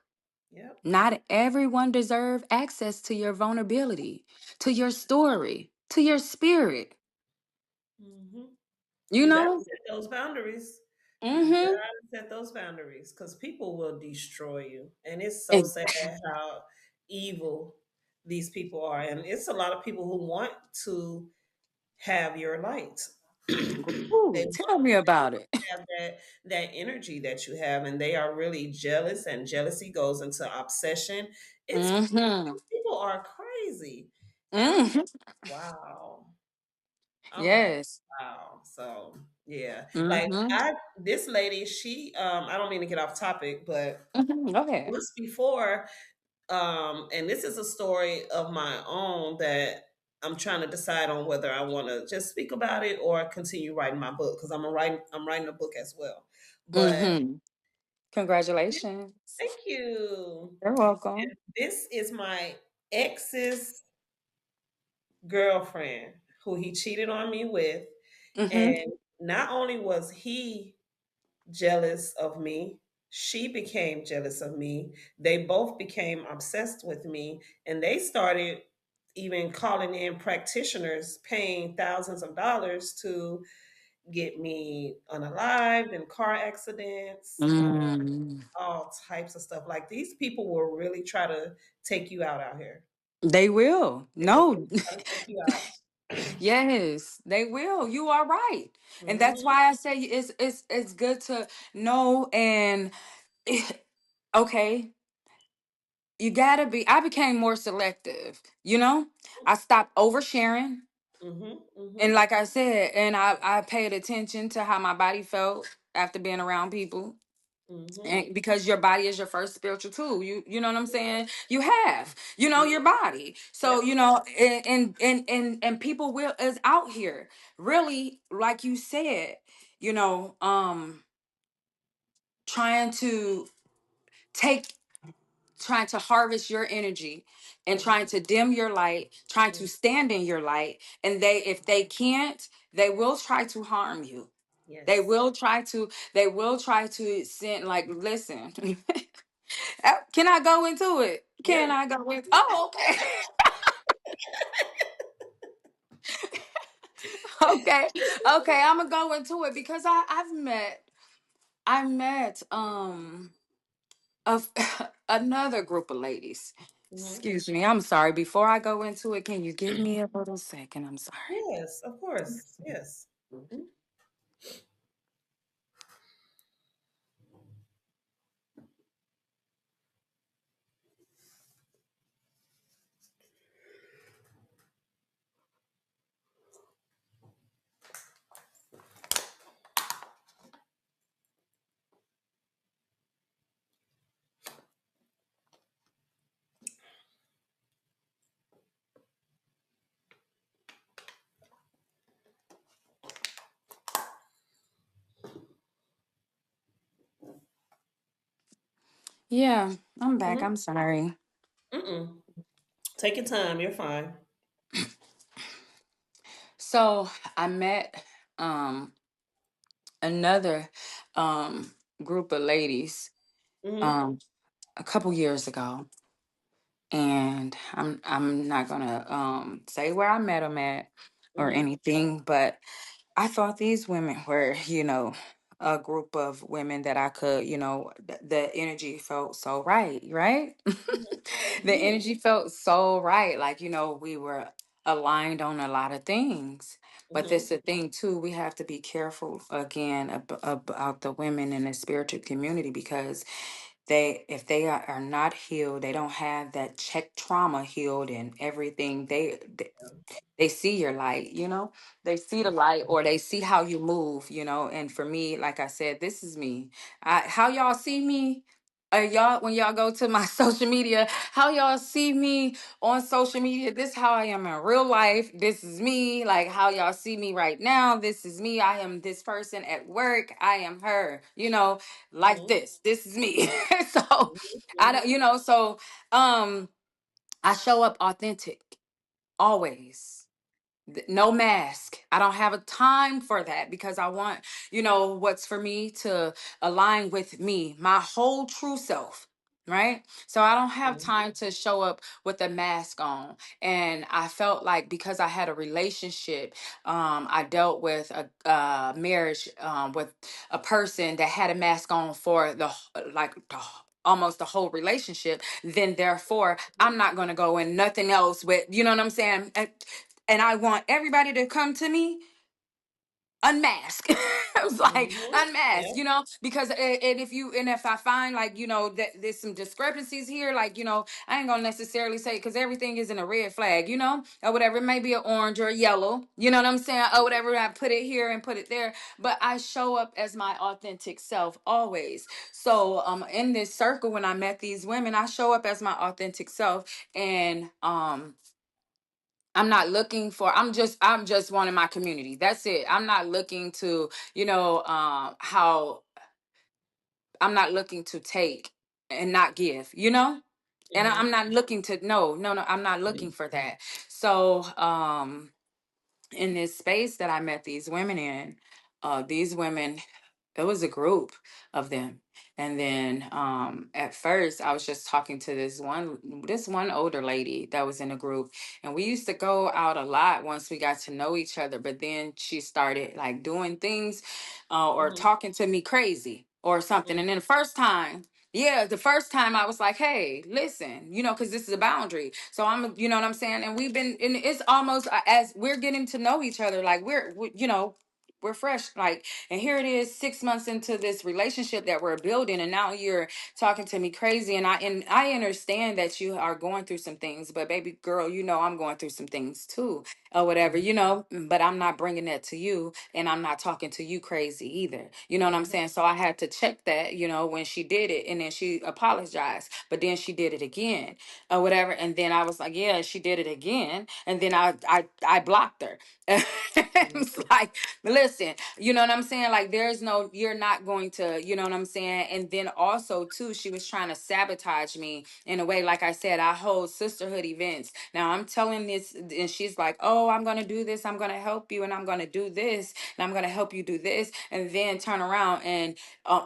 Yep. Not everyone deserve access to your vulnerability, to your story. to your spirit, Hmm. you You got to know? set those boundaries. You Mm-hmm. got to set those boundaries because people will destroy you. And it's so sad how evil these people are. And it's a lot of people who want to have your light. They Ooh, tell me about it. have that energy that you have, and they are really jealous, and jealousy goes into obsession. It's Mm-hmm. people are crazy. And I'm Mm-hmm. wow. I'm like, Yes. wow. So yeah. Like Mm-hmm. this lady, she I don't mean to get off topic, but Mm-hmm. Go ahead. once before, and this is a story of my own that I'm trying to decide on whether I want to just speak about it or continue writing my book because I'm writing a book as well. But Mm-hmm. this, Congratulations. thank you. You're welcome. This is my ex's girlfriend who he cheated on me with, Mm-hmm. and not only was he jealous of me, she became jealous of me. They both became obsessed with me, and they started even calling in practitioners paying thousands of dollars to get me unalived in car accidents, Mm. all types of stuff. Like these people will really try to take you out here. They will. They will No. really try to take you out. Yes, they will. You are right. And that's Mhm, why I say it's good to know and okay, you gotta be. I became more selective, you know? I stopped oversharing. mhm, And mhm, like I said, and I paid attention to how my body felt after being around people. mhm. And because your body is your first spiritual tool, you know what I'm saying? You have, your body. So, Yep. and people will is out here really, like you said, trying to take trying to harvest your energy and trying to dim your light, trying to Mhm. stand in your light. And they, if they can't, they will try to harm you. Yes. They will try to send, like, listen, can I go into it? Can Yep. I go into, oh, okay. Okay. Okay. I'm gonna go into it because I met of another group of ladies. Mhm. Excuse me. I'm sorry. Before I go into it, can you give me a little second? I'm sorry. Yes, of course. Yes. Mhm. Yeah, I'm back. Mhm. I'm sorry. Mm-mm. Take your time. You're fine. So I met another um group of ladies Mhm. um a couple years ago, and I'm not gonna say where I met them at or Mhm. anything, but I thought these women were, a group of women that I could, the energy felt so right, right? Mhm. The Mhm. energy felt so right. Like, we were aligned on a lot of things. But Mhm. this the thing too, we have to be careful again about the women in the spiritual community because if they are not healed, they don't have that check trauma healed and everything, they see your light, they see the light or they see how you move, and for me, like I said, this is me. How y'all see me, y'all, when y'all go to my social media, how y'all see me on social media, this how I am in real life. This is me. Like how y'all see me right now, this is me. I am this person at work. I am her, like Mhm. this is me. So I don't, Mhm. so I show up authentic always. No mask. I don't have a time for that because I want, what's for me to align with me, my whole true self. right? So I don't have Mhm. time to show up with a mask on. And I felt like because I had a relationship, I dealt with a marriage with a person that had a mask on for almost the whole relationship. Then therefore, I'm not going to go in nothing else with, you know what I'm saying? And I want everybody to come to me unmask. I was like Mhm. unmask, Yeah. you know, because and if I find like, you know, that there's some discrepancies here, like, you know, I ain't gonna necessarily say because everything isn't a red flag, you know, or whatever. It may be an orange or a yellow, you know what I'm saying, or whatever. I put it here and put it there, but I show up as my authentic self always. So in this circle, when I met these women, I show up as my authentic self, and I'm not looking for, I'm just wanting my community. That's it. I'm not looking to, you know, how I'm not looking to take and not give, you know? And I'm Mhm. not looking to, no, I'm not looking for that. So in this space that I met these women in, these women, it was a group of them. And then at first I was just talking to this one older lady that was in a group, and we used to go out a lot once we got to know each other, but then she started like doing things or Mhm. talking to me crazy or something. Mhm. And then the first time I was like, hey, listen, you know, because this is a boundary. So you know what I'm saying? And and it's almost as we're getting to know each other, like you know, we're fresh. Like, and here it is 6 months into this relationship that we're building. And now you're talking to me crazy. And I understand that you are going through some things, but baby girl, you know, I'm going through some things too, or whatever, Mhm. you know, but I'm not bringing that to you, and I'm not talking to you crazy either. You know what I'm Mhm. saying? So I had to check that, you know, when she did it, and then she apologized, but then she did it again or whatever. And then I was like, yeah, she did it again. And then I blocked her. It's Mhm. like, listen, you know what I'm saying? Like, you're not going to, you know what I'm saying? And then also, too, she was trying to sabotage me in a way. Like I said, I hold sisterhood events. Now I'm telling this, and she's like, oh, I'm going to do this. I'm going to help you, and I'm going to do this, and I'm going to help you do this. And then turn around, and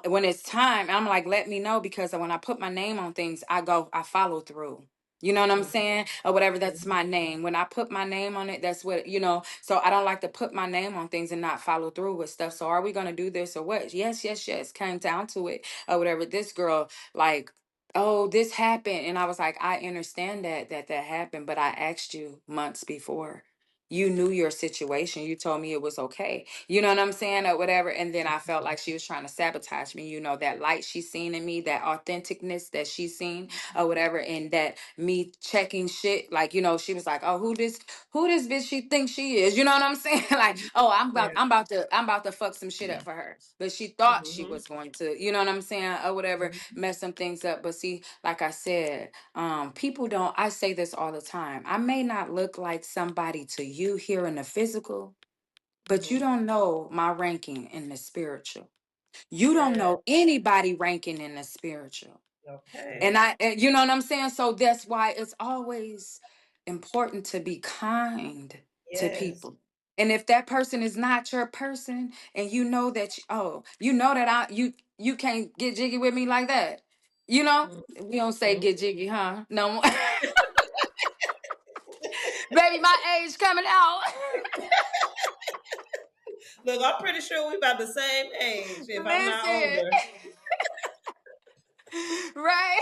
when it's time, I'm like, let me know, because when I put my name on things, I follow through. You know what I'm Mhm. saying? Or whatever, that's Mhm. my name. When I put my name on it, that's what, you know. So I don't like to put my name on things and not follow through with stuff. So are we going to do this or what? Yes, yes, yes. Came down to it or whatever. This girl, like, oh, this happened. And I was like, I understand that happened, but I asked you months before. You knew your situation. You told me it was okay. You know what I'm saying, or whatever. And then I felt like she was trying to sabotage me. You know, that light she's seen in me, that authenticness that she's seen or whatever, and that me checking shit. Like, you know, she was like, oh, who this bitch she thinks she is? You know what I'm saying? Like, oh, Yeah. I'm about to fuck some shit up for her. But she thought she Mhm. was going to, you know what I'm saying, or whatever, Mhm. mess some things up. But see, like I said, people don't, I say this all the time. I may not look like somebody to you here in the physical, but you Mhm. don't know my ranking in the spiritual. You don't Yeah. know anybody ranking in the spiritual. Okay. And you know what I'm saying? So that's why it's always important to be kind to Yes. people. And if that person is not your person, and you know that you know that you can't get jiggy with me like that. You know? We don't say Mhm. get jiggy, huh? No more. Baby, my age coming out. Look, I'm pretty sure we about the same age, if I'm not Listen. older. Right?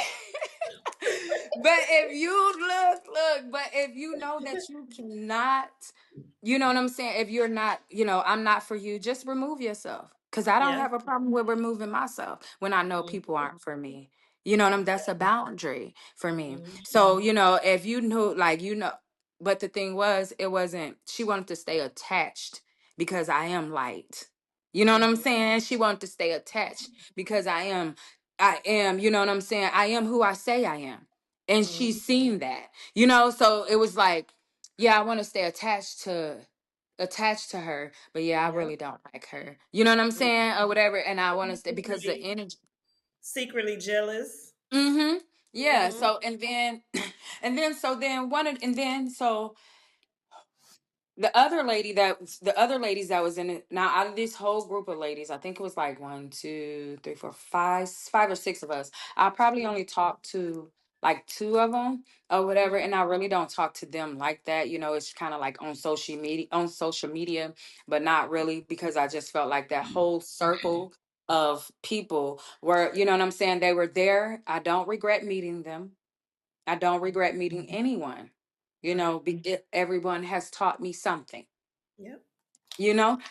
But if you look, but if you know that you cannot, you know what I'm saying? If you're not, you know, I'm not for you, just remove yourself. Cause I don't Yeah. have a problem with removing myself when I know people Mhm. aren't for me. You know what I'm, that's a Okay. boundary for me. Mhm. So, you know, if you knew, like, you know, but the thing was, it wasn't, she wanted to stay attached because I am light. You know what I'm Mhm. saying? She wanted to stay attached because I am, you know what I'm saying? I am who I say I am. And Mhm. she's seen that, you know? So it was like, yeah, I want to stay attached to her, but yeah, I Yeah. really don't like her. You know what I'm Mhm. saying? Or whatever. And I want to stay because the Secretly, energy. secretly jealous. Mm-hmm. Yeah. Mhm. So and then and then so then one of and then so the other ladies that was in it, now out of this whole group of ladies, I think it was like one, two, three, four, five or six of us. I probably only talked to like two of them or whatever, and I really don't talk to them like that. It's kind of like on social media, but not really, because I just felt like that whole circle of people were, you know what I'm saying, they were there. I don't regret meeting them. I don't regret meeting anyone. Right. Everyone has taught me something. Yep.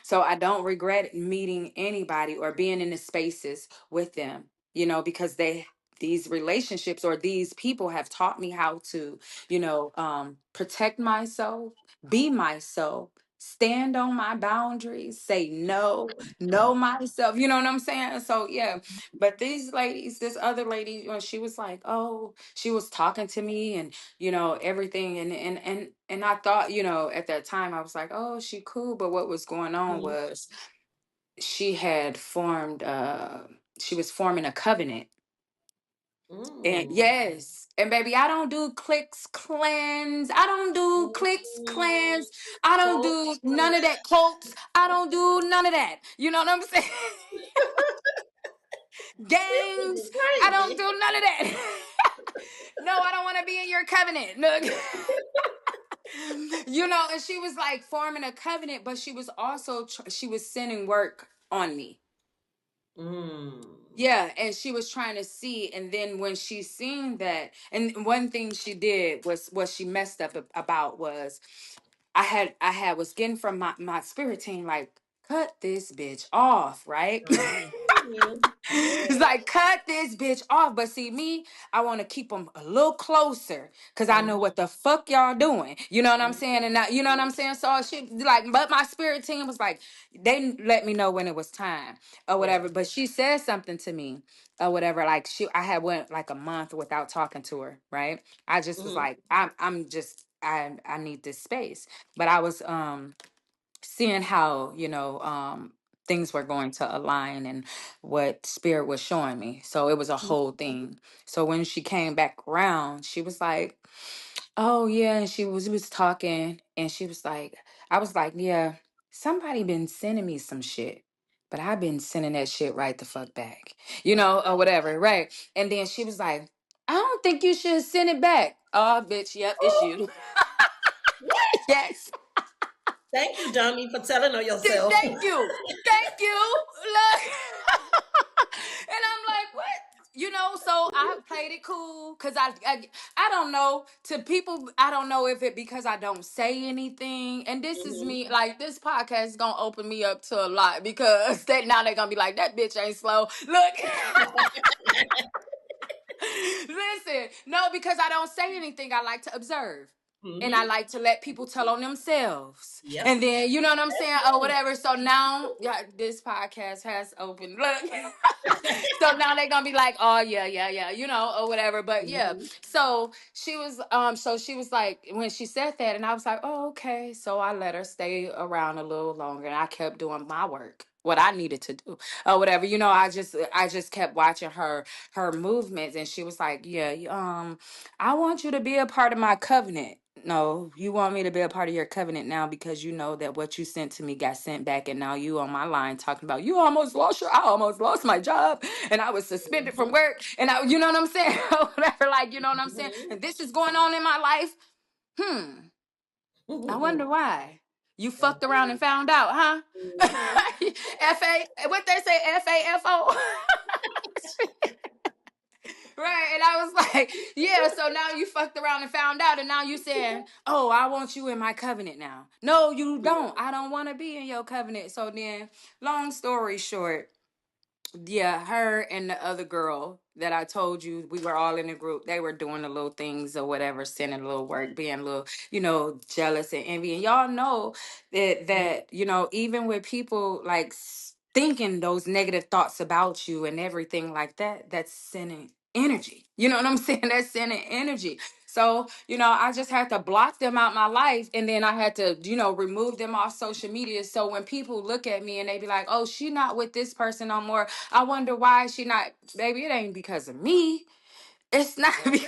So I don't regret meeting anybody or being in the spaces with them, because these relationships or these people have taught me how to, protect myself, be myself, stand on my boundaries, say no, know myself, you know what I'm saying? So yeah, but this other lady, she was like, oh, she was talking to me and everything, and I thought, at that time I was like, oh, she cool, but what was going on Mhm. was she had formed she was forming a covenant. And Mm. yes, and baby, I don't do clicks Mm. clans, I don't do Close none of friends. that cults, I don't do none of that, you know what I'm saying? This is Gangs, I don't crazy. do none of that. No, I don't want to be in your covenant. Look. And she was like forming a covenant, but she was also she was sending work on me. Mm. Yeah, and she was trying to see, and then when she seen that, and one thing she did was what she messed up about was I had was getting from my spirit team like, cut this bitch off, right? Mhm. It's Yeah. like, cut this bitch off. But see, me, I want to keep them a little closer because I know Mhm. what the fuck y'all doing. You know what I'm saying? And Mhm. that, you know what I'm saying? So she like, but my spirit team was like, they let me know when it was time or Yeah. whatever. But she said something to me or whatever. Like I had went like a month without talking to her. Right? I just was Mhm. like, I'm just, I need this space. But I was seeing how things were going to align and what spirit was showing me, so it was a whole thing. So when she came back around, she was like, oh yeah, and she was talking, and she was like, I was like, yeah, somebody been sending me some shit, but I've been sending that shit right the fuck back, or whatever, right? And then she was like, I don't think you should send it back. Oh bitch, yep, it's you. What? Yes. Thank you, dummy, for telling on yourself. Thank you. Thank you. Look. And I'm like, what? So I played it cool because I don't know, to people. I don't know if it because I don't say anything. And this is Mhm. me, like, this podcast is gonna open me up to a lot because now they're gonna be like, that bitch ain't slow. Look. Listen, no, because I don't say anything. I like to observe. And I Mhm. like to let people tell on themselves. Yep. And then, you know what I'm That's saying? Or right. whatever. So now, yeah, this podcast has opened. Look. So now they're gonna be like, oh yeah, yeah, yeah, or whatever. But yeah. Mhm. So she was like, when she said that, and I was like, oh, okay. So I let her stay around a little longer, and I kept doing my work, what I needed to do, or whatever. I just kept watching her movements, and she was like, yeah, I want you to be a part of my covenant. No, you want me to be a part of your covenant now because you know that what you sent to me got sent back, and now you on my line talking about I almost lost my job, and I was suspended from Mhm. work, and you know what I'm saying, or whatever, like, you know what I'm saying, Mhm. and this is going on in my life. Hmm. I wonder why you That's fucked around and found out, huh? mhm. What they say, FAFO. Right. And I was like, yeah, so now you fucked around and found out, and now you saying, oh, I want you in my covenant now. No, you don't. I don't want to be in your covenant. So then, long story short, yeah, her and the other girl that I told you, we were all in a group. They were doing the little things or whatever, sending a little work, being a little, jealous and envy. And y'all know that even with people like thinking those negative thoughts about you and everything like that, that's sending energy. You know what I'm saying? That's sending energy. So, I just had to block them out my life, and then I had to, remove them off social media. So when people look at me and they be like, oh, she not with this person no more, I wonder why she not. Baby, it ain't because of me. It's not Okay.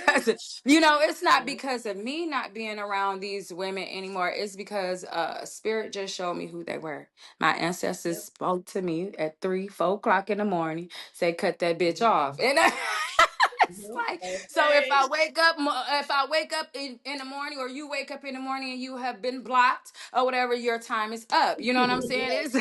it's not Mm, because of me not being around these women anymore. It's because spirit just showed me who they were. My ancestors yep. spoke to me at 3, 4 o'clock in the morning, say, cut that bitch Mhm, off. And it's mhm. like, so if Okay. I wake up, if I wake up in the morning, or you wake up in the morning and you have been blocked or whatever, your time is up. You know what I'm saying? It's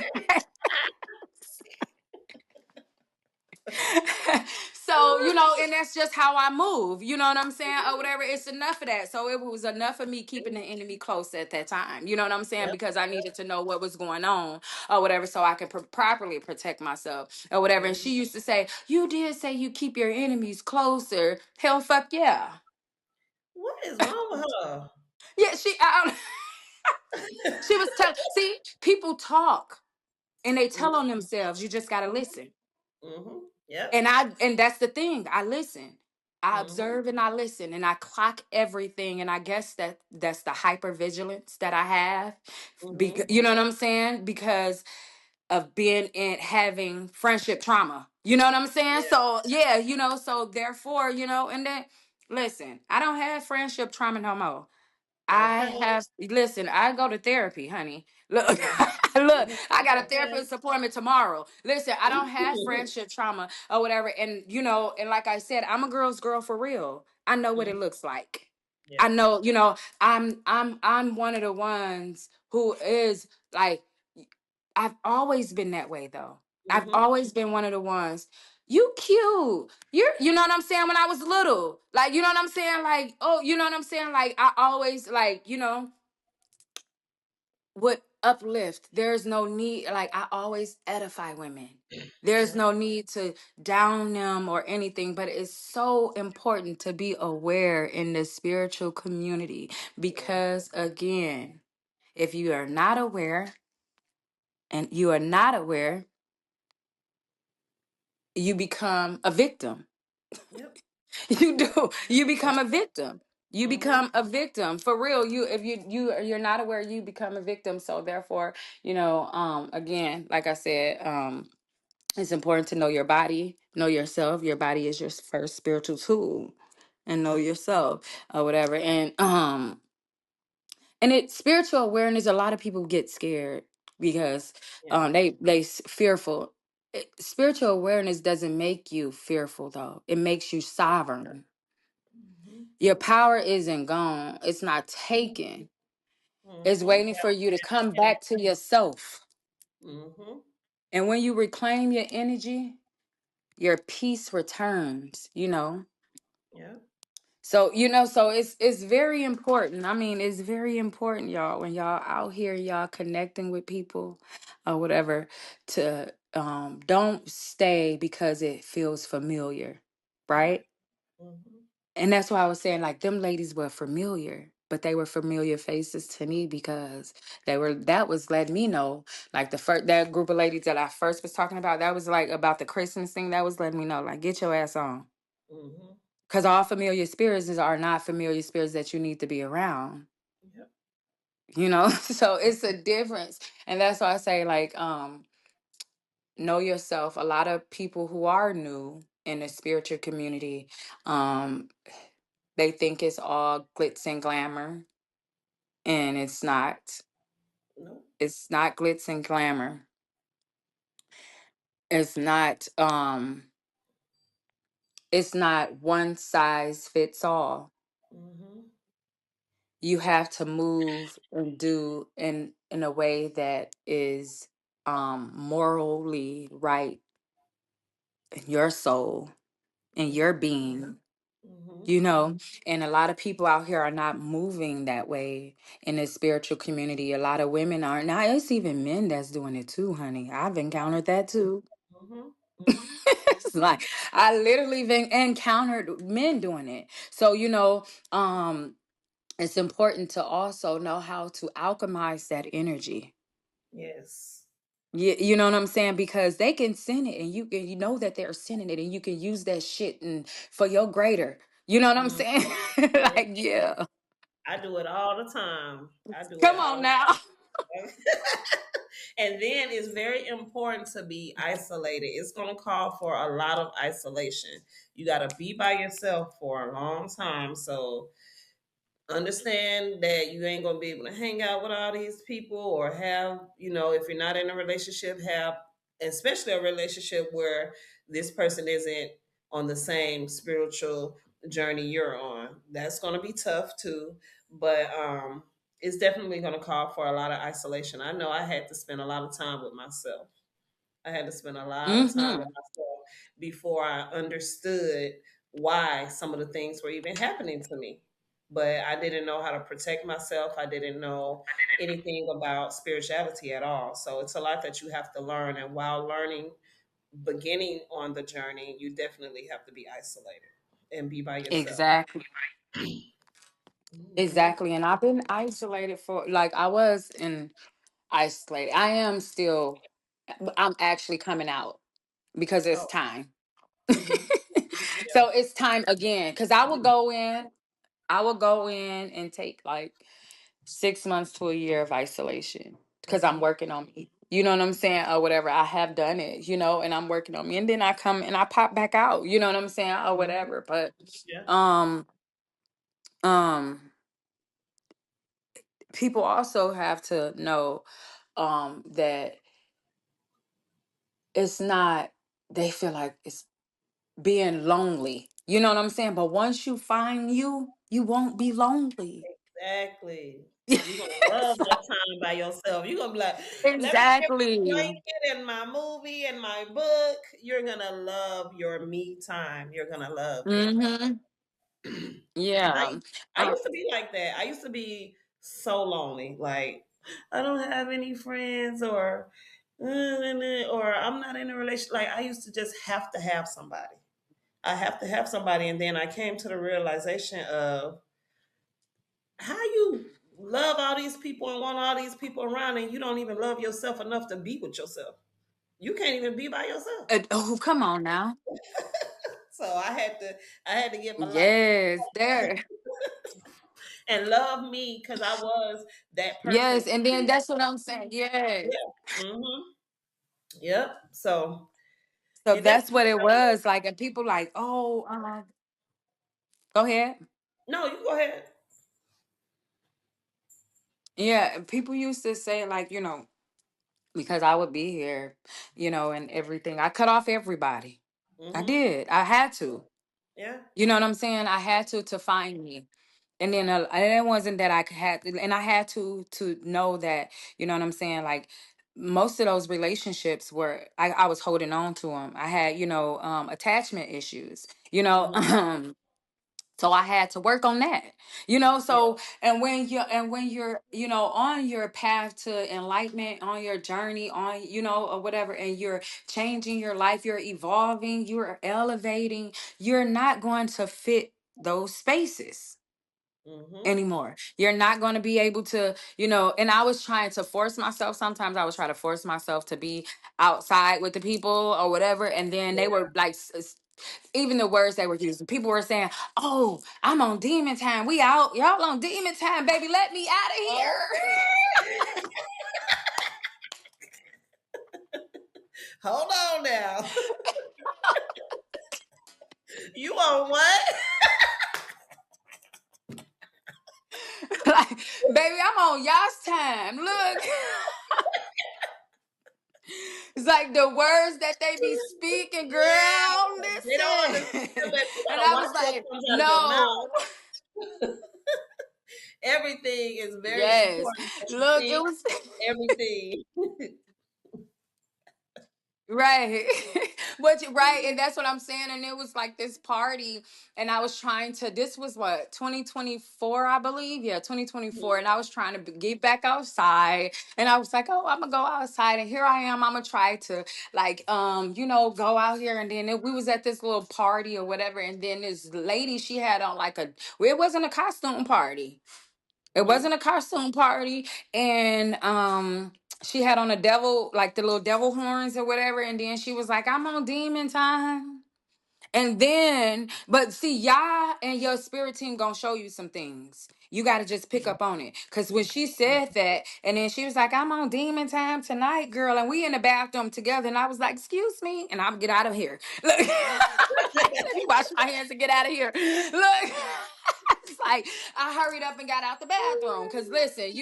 so, and that's just how I move. You know what I'm saying? Or whatever. It's enough of that. So it was enough of me keeping the enemy close at that time. You know what I'm saying? Yep. Because I needed to know what was going on or whatever, so I could properly protect myself or whatever. And Mhm. she used to say, "You did say you keep your enemies closer." Hell, fuck yeah. What is wrong with her? Yeah, she was telling, see, people talk and they tell on themselves. You just got to listen. Mhm. Yep. And that's the thing. I listen. I Mhm. observe and I listen and I clock everything. And I guess that's the hypervigilance that I have. Because, Mhm. you know what I'm saying? Because of being in having friendship trauma. You know what I'm saying? Yeah. So yeah, so therefore, and then listen, I don't have friendship trauma no more. I Okay. have listen, I go to therapy, honey. Look, look, Mhm. I got a Okay. therapist appointment tomorrow. Listen, I don't have Mhm. friendship trauma or whatever. And and like I said, I'm a girl's girl for real. I know what it looks like. I Yes. know, I'm one of the ones who is like, I've always been that way though. I've Mhm. always been one of the ones. You cute. You know what I'm saying? When I was little. Like, you know what I'm saying? Like, oh, you know what I'm saying? Like, I always like, would uplift. There's no need, like I always edify women. There's Yep. no need to down them or anything, but it's so important to be aware in the spiritual community Yes. because again, if you are not aware and you are not aware, you become a victim. Yep. You do. You become That's a victim. You mhm. become a victim for real. You if you're not aware, you become a victim. So therefore, again, like I said, it's important to know your body, know yourself. Your body is your first spiritual tool, and know yourself or whatever. And it spiritual awareness. A lot of people get scared because Yeah. fearful. Spiritual awareness doesn't make you fearful though. It makes you sovereign. Mhm. Your power isn't gone. It's not taken. It's Mhm. waiting for you to come back to yourself. Mhm. And when you reclaim your energy, your peace returns. Yeah. So, so it's very important. I mean, it's very important, y'all, when y'all out here, y'all connecting with people or whatever, to don't stay because it feels familiar, Yep. right? Mhm. And that's why I was saying, like, them ladies were familiar, but they were familiar faces to me because that was letting me know, like the first that group of ladies that I first was talking about, that was like about the Christmas thing, that was letting me know, like, get your ass on. Mhm. Because all familiar spirits are not familiar spirits that you need to be around. Yep. So it's a difference. And that's why I say, like, know yourself. A lot of people who are new in the spiritual community, um, they think it's all glitz and glamour, and it's not. No. It's not glitz and glamour. It's not it's not one size fits all. Mhm. You have to move and do in a way that is morally right in your soul and Yep. your being. Mhm. You know, and a lot of people out here are not moving that way in the spiritual community. A lot of women aren't. Now, it's even men that's doing it too, honey. I've encountered that too. Mhm. Mhm. It's like I literally been encountered men doing it. So, it's important to also know how to alchemize that energy. Yes. You know what I'm saying? Because they can send it and you know that they're sending it and you can use that shit and for your greater. You know what I'm Mhm. saying? Mhm. Like, yeah. I do it all the time. I do it Come on all the now. time. And then it's very important to be isolated. It's going to call for a lot of isolation. You got to be by yourself for a long time. So understand that you ain't gonna be able to hang out with all these people or have, if you're not in a relationship, have especially a relationship where this person isn't on the same spiritual journey you're on. That's gonna be tough too. But it's definitely gonna call for a lot of isolation. I know I had to spend a lot of time with myself. I had to spend a lot of time with Mm-hmm. myself before I understood why some of the things were even happening to me. But I didn't know how to protect myself. I didn't know anything about spirituality at all. So it's a lot that you have to learn. And while learning, beginning on the journey, you definitely have to be isolated and be by yourself. Exactly. Hmm. Exactly. And I've been isolated for like I was in isolated. I am still I'm actually coming out because it's Oh, time. hmm, yeah. So it's time again. Cause I will go in and take like 6 months to a year of isolation because I'm Hmm. working on me. You know what I'm saying? Or whatever. I have done it, and I'm working on me. And then I come and I pop back out, you know what I'm saying? Or Hmm. whatever. But Yeah. um um people also have to know that it's not they feel like it's being lonely. You know what I'm saying? But once you find you, you won't be lonely. Exactly. You're gonna love that time by yourself. You're gonna be like, let me get my Exactly. blanket and my movie and my book. You're gonna love your me time. You're gonna love it. Mm-hmm. I Yeah. I used to be like that. I used to be so lonely. Like I don't have any friends or I'm not in a relationship. Like I used to just have to have somebody. I have to have somebody, and then I came to the realization of how you love all these people and want all these people around and you don't even love yourself enough to be with yourself. You can't even be by yourself. Oh, come on now. So I had to get my life Yes, there. and love me because I was that person. Yes, and then that's what I'm saying. Yes. Yeah. Mm-hmm. Yep. So So it that's definitely what it was like, and people like, oh, go ahead. no, you go ahead. Yeah, and people used to say like, because I would be here, and everything. I cut off everybody. I Mm-hmm. did. I had to. Yeah. You know what I'm saying? I had to find me. And then and it wasn't that I had and I had to know that, you know what I'm saying? Like most of those relationships were I was holding on to them. I had, attachment issues, Mm-hmm. so I had to work on that. Yeah. So and when you're, on your path to enlightenment, on your journey, on, or whatever, and you're changing your life, you're evolving, you're elevating, you're not going to fit those spaces Mm-hmm. anymore. You're not going to be able to, and I was trying to force myself. Sometimes I was trying to force myself to be outside with the people or whatever. And then they Yeah. were like, even the words they were using, people were saying, oh, I'm on demon time. We out. Y'all on demon time, baby. Let me out of Okay. Hold on now. You on what? here. Like, baby, I'm on y'all's time. Look. It's like the words that they be speaking, Yeah. girl. They don't understand Listen. that you And gotta I watch was what like, comes out of your no. mouth. Everything is very Yes. important that you Look, it think. was Everything. right. Right. And that's what I'm saying. And it was like this party. And I was trying to, this was what, 2024, I believe. Yeah, 2024. And I was trying to get back outside. And I was like, oh, I'm gonna go outside. And here I am. I'm gonna try to like go out here. And then we was at this little party or whatever. And then this lady, she had on like it wasn't a costume party. It Mm-hmm. wasn't a costume party, and she had on a devil, like the little devil horns or whatever, and then she was like, "I'm on demon time," And then, but see, y'all and your spirit team gonna show you some things. You got to just pick up on it. Because when she said that, and then she was like, I'm on demon time tonight, girl. And we in the bathroom together. And I was like, excuse me. And I'll get out of here. Look, let me wash my hands and get out of here. Look. It's like I hurried up and got out the bathroom. Because listen,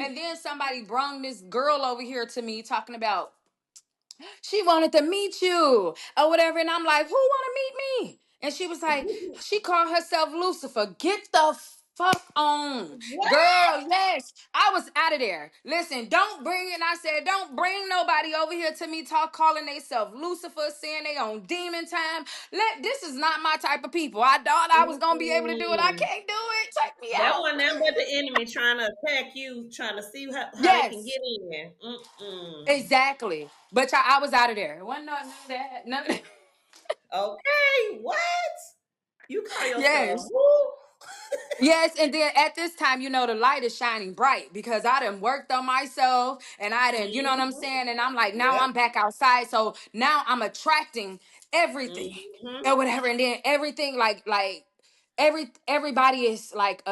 and then somebody brung this girl over here to me talking about she wanted to meet you or whatever. And I'm like, who want to meet me? And she was like, she called herself Lucifer. Get the fuck on. What? Girl, yes. I was out of there. Listen, don't bring it. And I said, don't bring nobody over here to me calling themselves Lucifer, saying they on demon time. This is not my type of people. I thought I was gonna be able to do it. I Mm-mm. can't do it. Check me That out. wasn't nothing but the enemy trying to attack you, trying to see how they can Yes, get in. Mm-mm. exactly. But I was out of there. It wasn't none of that. None of that. Okay, what? You call yourself Yes. who? Yes, and then at this time, the light is shining bright because I done worked on myself and I done, you know what I'm Mm-hmm. saying? And I'm like, now Yep. I'm back outside. So now I'm attracting everything Mm-hmm. or whatever. And then everything everybody is like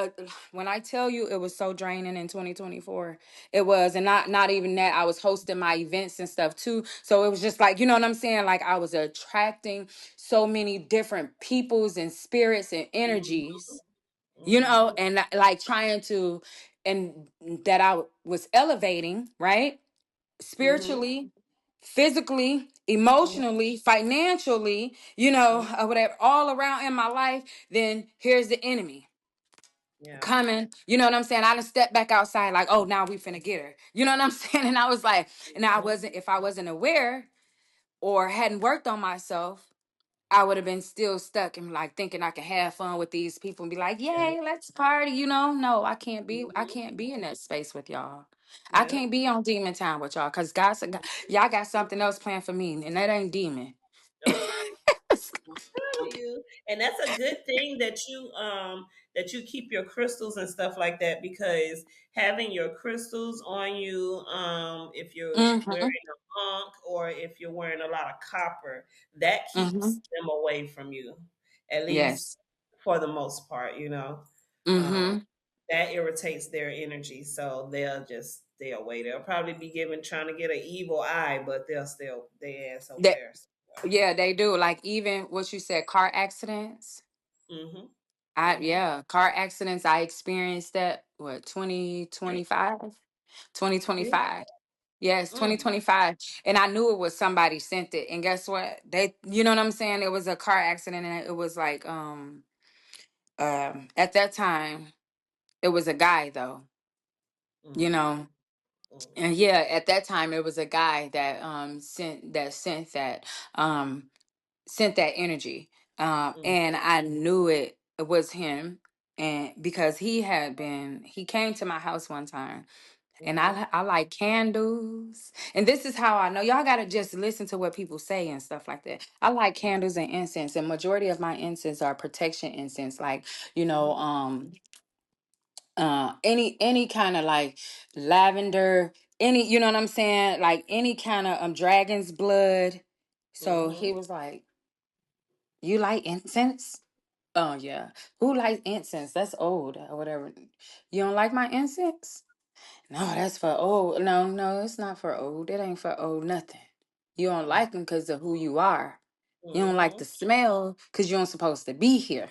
when I tell you it was so draining in 2024, it was. And not even that, I was hosting my events and stuff too. So it was just like, you know what I'm saying? Like I was attracting so many different peoples and spirits and energies, Mm-hmm. and like trying to, and that I was elevating, right? Mm-hmm. Spiritually, physically, Mm-hmm. emotionally, financially, or whatever, all around in my life. Then here's the enemy Yeah. coming, you know what I'm saying? I just stepped back outside, like, oh, now we finna get her. You know what I'm saying? And I was like, and if I wasn't aware or hadn't worked on myself, I would have been still stuck and like thinking I can have fun with these people and be like, Yeah. yay, let's party, No, I Mm-hmm. can't be in that space with y'all. I Yeah. can't be on demon time with y'all because y'all got something else planned for me, and that ain't demon. Okay. Tell you, and that's a good thing that you keep your crystals and stuff like that, because having your crystals on you, if you're wearing Mm-hmm. a monk or if you're wearing a lot of copper, that keeps Mm-hmm. them away from you, at least Yes. for the most part. um, Mm-hmm. that irritates their energy, so they'll wait. They'll probably be giving trying to get an evil eye, but they'll still they ass over That there. Yeah, they do. Like even what you said, car accidents. Mm-hmm. Mm-hmm. Car accidents. I experienced that, what, 2025? Yeah. 2025. Yes, Mm. 2025. And I knew it was somebody sent it. And guess what? You know what I'm saying? It was a car accident, and it was like, at that time, it was a guy though, you Mm-hmm. know. Mm-hmm. And yeah, at that time it was a guy that um sent that energy. And I knew it was him. And because he came to my house one time, and Mm-hmm. I like candles. And this is how I know. Y'all gotta just listen to what people say and stuff like that. I like candles and incense, and majority of my incense are protection incense, like, you know, Mm-hmm. um any kind of like lavender, any, you know what I'm saying? Like any kind of dragon's blood. So Mm-hmm. he was like, you like incense? Oh yeah. Who likes incense? That's old or whatever. You don't like my incense? No, that's for old. No, no, it's not for old. It ain't for old nothing. You don't like them because of who you are. You don't like Mm-hmm. the smell because you don't supposed to be here.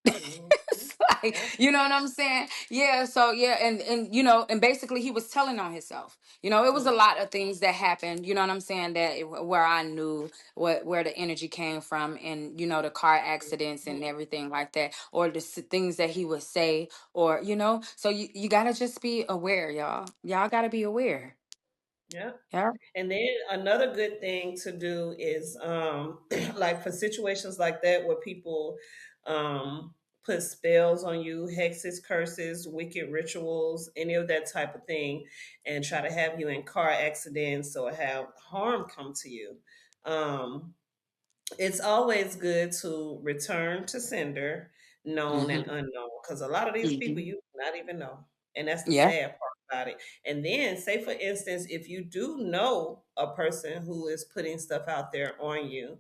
Mm-hmm. It's like, you know what I'm saying? Yeah, so yeah, and and basically he was telling on himself. It was a lot of things that happened, you know what I'm saying, where I knew where the energy came from, and the car accidents and everything like that, or the things that he would say, or so you got to just be aware, y'all. Y'all got to be aware. Yeah. Yeah. And then another good thing to do is like for situations like that where people put spells on you, hexes, curses, wicked rituals, any of that type of thing, and try to have you in car accidents or have harm come to you. Um, it's always good to return to sender, known and Mhm. unknown, because a lot of these people Mhm. you do not even know, and that's the Yeah. sad part about it. And then, say for instance, if you do know a person who is putting stuff out there on you,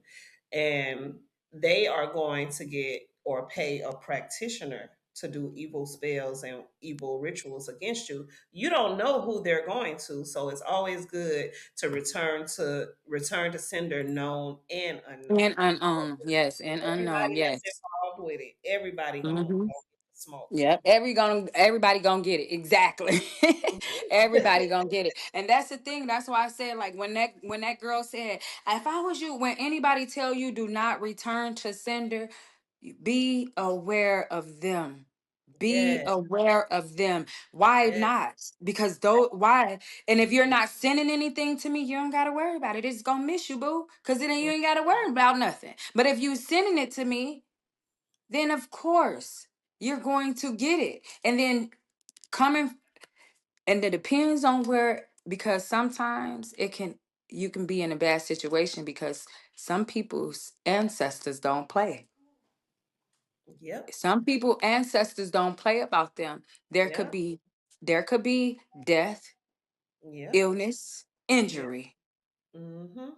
and they are going to get or pay a practitioner to do evil spells and evil rituals against you. You don't know who they're going to, so it's always good to return to sender, known and unknown. And unknown, yes, and unknown, Everybody that's yes. involved with it, everybody gonna Mm-hmm. get the smoke. Yep. Everybody gonna get it. Exactly. Everybody gonna get it. And that's the thing. That's why I said, like, when that girl said, if I was you, when anybody tell you do not return to sender, be aware of them. Be Yeah, aware of them. Why yeah, not? Because though why? And if you're not sending anything to me, you don't gotta worry about it. It's gonna miss you, boo. Cause then you ain't gotta worry about nothing. But if you sending it to me, then of course you're going to get it. And then coming, and it depends on where, because sometimes it can, you can be in a bad situation because some people's ancestors don't play. yep, Some people ancestors don't play about them. There could yep, be there could be death, yep, illness, yeah. injury, Mm-hmm.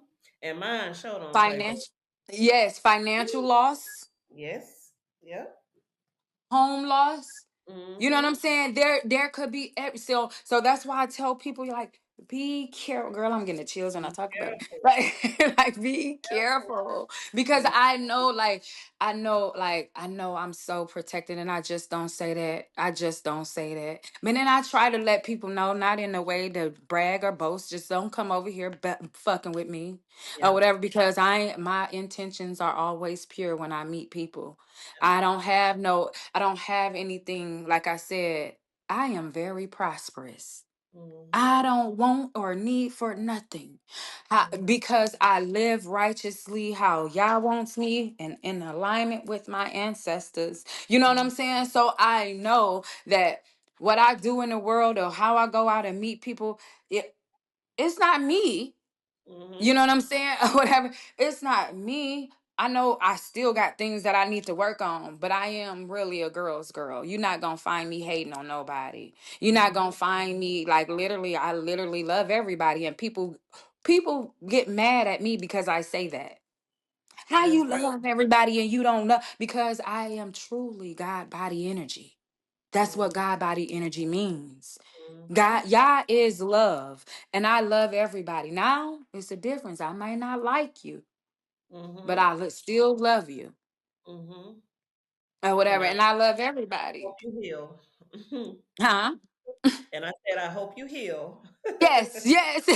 And mine sure don't play, but financial, yes, financial loss, yes, yep. home loss. You know what I'm Mm-hmm. saying? There could be so that's why I tell people, like, be careful. Girl, I'm getting the chills when I Be talk about it. careful. Like, like, be Careful. careful. Because Be I know I'm so protected, and I just don't say that. I just don't say that. But then I try to let people know, not in a way to brag or boast, just don't come over here fucking with me or yeah, whatever, because my intentions are always pure when I meet people. absolutely. I don't have anything, like I said, I am very prosperous. Mm-hmm. I don't want or need for nothing. Because I live righteously how Yah wants me and in alignment with my ancestors. You know what I'm saying? So I know that what I do in the world or how I go out and meet people, it's not me. You know Mm-hmm. what I'm saying? Or whatever. It's not me. I know I still got things that I need to work on, but I am really a girl's girl. You're not gonna find me hating on nobody. You're not Mm-hmm. gonna find me, like, literally, I literally love everybody. And people get mad at me because I say that. How That's you right. love everybody and you don't love? Because I am truly God body energy. That's what God body energy means. Mm-hmm. God, Yah is love, and I love everybody. Now, it's a difference. I might not like you, but Mm-hmm. I still love you Mm-hmm. or And whatever. I And I love hope everybody. you heal. Huh? And I said, I hope you heal. Yes, yes.